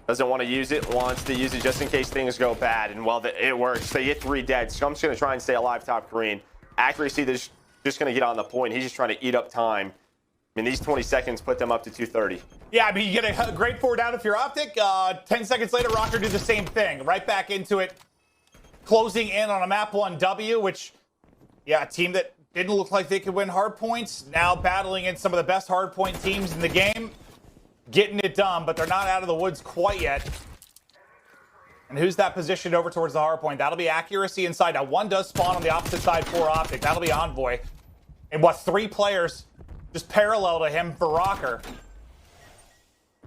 Doesn't want to use it, wants to use it just in case things go bad. And well, it works. They get 3 dead. Scump's going to try and stay alive top green. Accuracy, they're just going to get on the point. He's just trying to eat up time. I mean, these 20 seconds put them up to 230. Yeah, I mean, you get a great 4 down if you're OpTic. 10 seconds later, Røkkr do the same thing. Right back into it. Closing in on a map 1W, which, yeah, a team that didn't look like they could win hard points. Now battling in some of the best hard point teams in the game. Getting it done, but they're not out of the woods quite yet. And who's that positioned over towards the hard point? That'll be Accuracy inside. Now, 1 does spawn on the opposite side for OpTic. That'll be Envoy. And what, 3 players just parallel to him for Røkkr.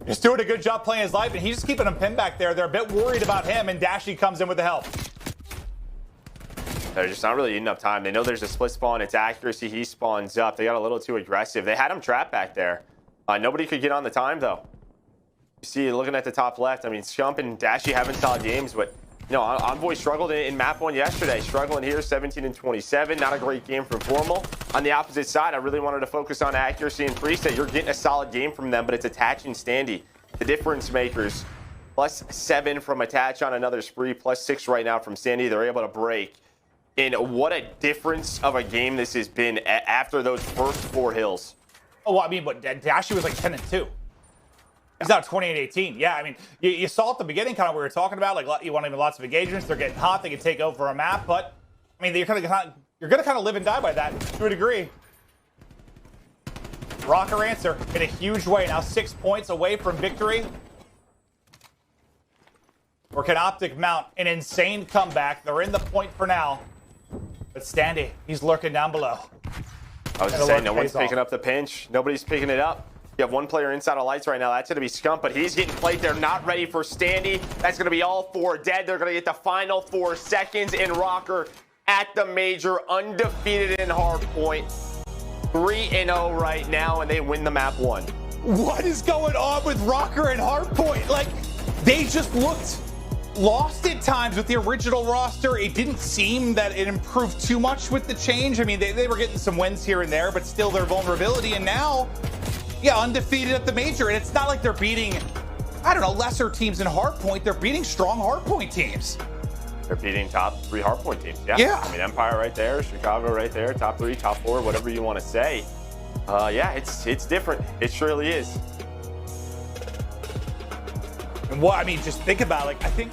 Just doing a good job playing his life, and he's just keeping him pinned back there. They're a bit worried about him, and Dashy comes in with the help. They're just not really enough time. They know there's a split spawn. It's Accuracy. He spawns up. They got a little too aggressive. They had him trapped back there. Nobody could get on the time, though. You see, looking at the top left, I mean, Scump and Dashy having solid games, but no, Envoy struggled in map 1 yesterday. Struggling here, 17 and 27. Not a great game for Formal. On the opposite side, I really wanted to focus on Accuracy and Priestahh. You're getting a solid game from them, but it's Attach and Standy, the difference makers. +7 from Attach on another spree, +6 right now from Standy. They're able to break. And what a difference of a game this has been after those first 4 hills. Oh, well, I mean, but Dashy was like 10 and 2. He's now 28-18. Yeah, I mean, you saw at the beginning kind of what we were talking about. Like, you want even lots of engagements. They're getting hot. They can take over a map. But, I mean, you're going to kind of live and die by that to a degree. Røkkr answer in a huge way. Now 6 points away from victory. Or can OpTic mount an insane comeback? They're in the point for now. But Standy, he's lurking down below. I was just saying, no one's picking up the pinch. Nobody's picking it up. You have 1 player inside of lights right now. That's going to be Scump, but he's getting played. They're not ready for Standy. That's going to be all 4 dead. They're going to get the final 4 seconds, and Røkkr at the major, undefeated in hardpoint. 3-0 right now, and they win the map 1. What is going on with Røkkr and hardpoint? Like, they just looked lost at times with the original roster. It didn't seem that it improved too much with the change. I mean, they were getting some wins here and there, but still their vulnerability. And now, yeah, undefeated at the major. And it's not like they're beating, I don't know, lesser teams in hardpoint. They're beating strong hardpoint teams. They're beating top 3 hardpoint teams. Yeah. I mean, Empire right there, Chicago right there, top 3, top 4, whatever you want to say. Yeah, it's different. It surely is. And what, I mean, just think about it. Like, I think.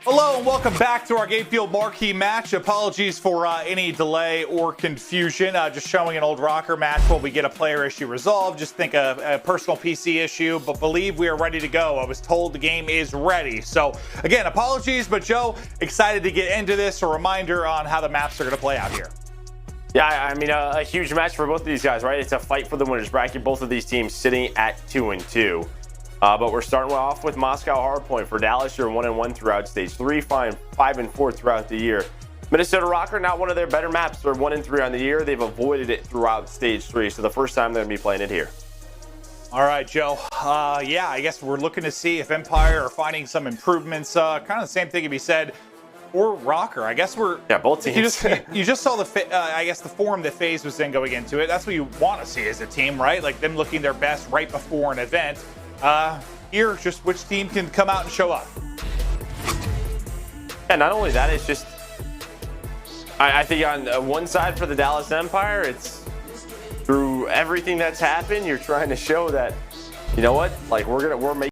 Hello and welcome back to our Game Field marquee match. Apologies for any delay or confusion. Just showing an old Røkkr match while we get a player issue resolved. Just think a personal PC issue, but believe we are ready to go. I was told the game is ready. So again, apologies, but Joe, excited to get into this. A reminder on how the maps are going to play out here. Yeah, I mean, a huge match for both of these guys, right? It's a fight for the winners bracket. Both of these teams sitting at 2-2. But we're starting off with Moscow Hardpoint. For Dallas, you're 1-1 throughout stage 3, 5-4 throughout the year. Minnesota Røkkr, not one of their better maps. They're 1-3 on the year. They've avoided it throughout stage 3, so the first time they're going to be playing it here. All right, Joe. Yeah, I guess we're looking to see if Empire are finding some improvements. Kind of the same thing can be said for Røkkr. I guess we're... Yeah, both teams. You just saw the, I guess, the form that FaZe was in going into it. That's what you want to see as a team, right? Like them looking their best right before an event. Here, just which team can come out and show up. Yeah, not only that, it's just, I think on one side for the Dallas Empire, it's through everything that's happened, you're trying to show that, you know what, like we're making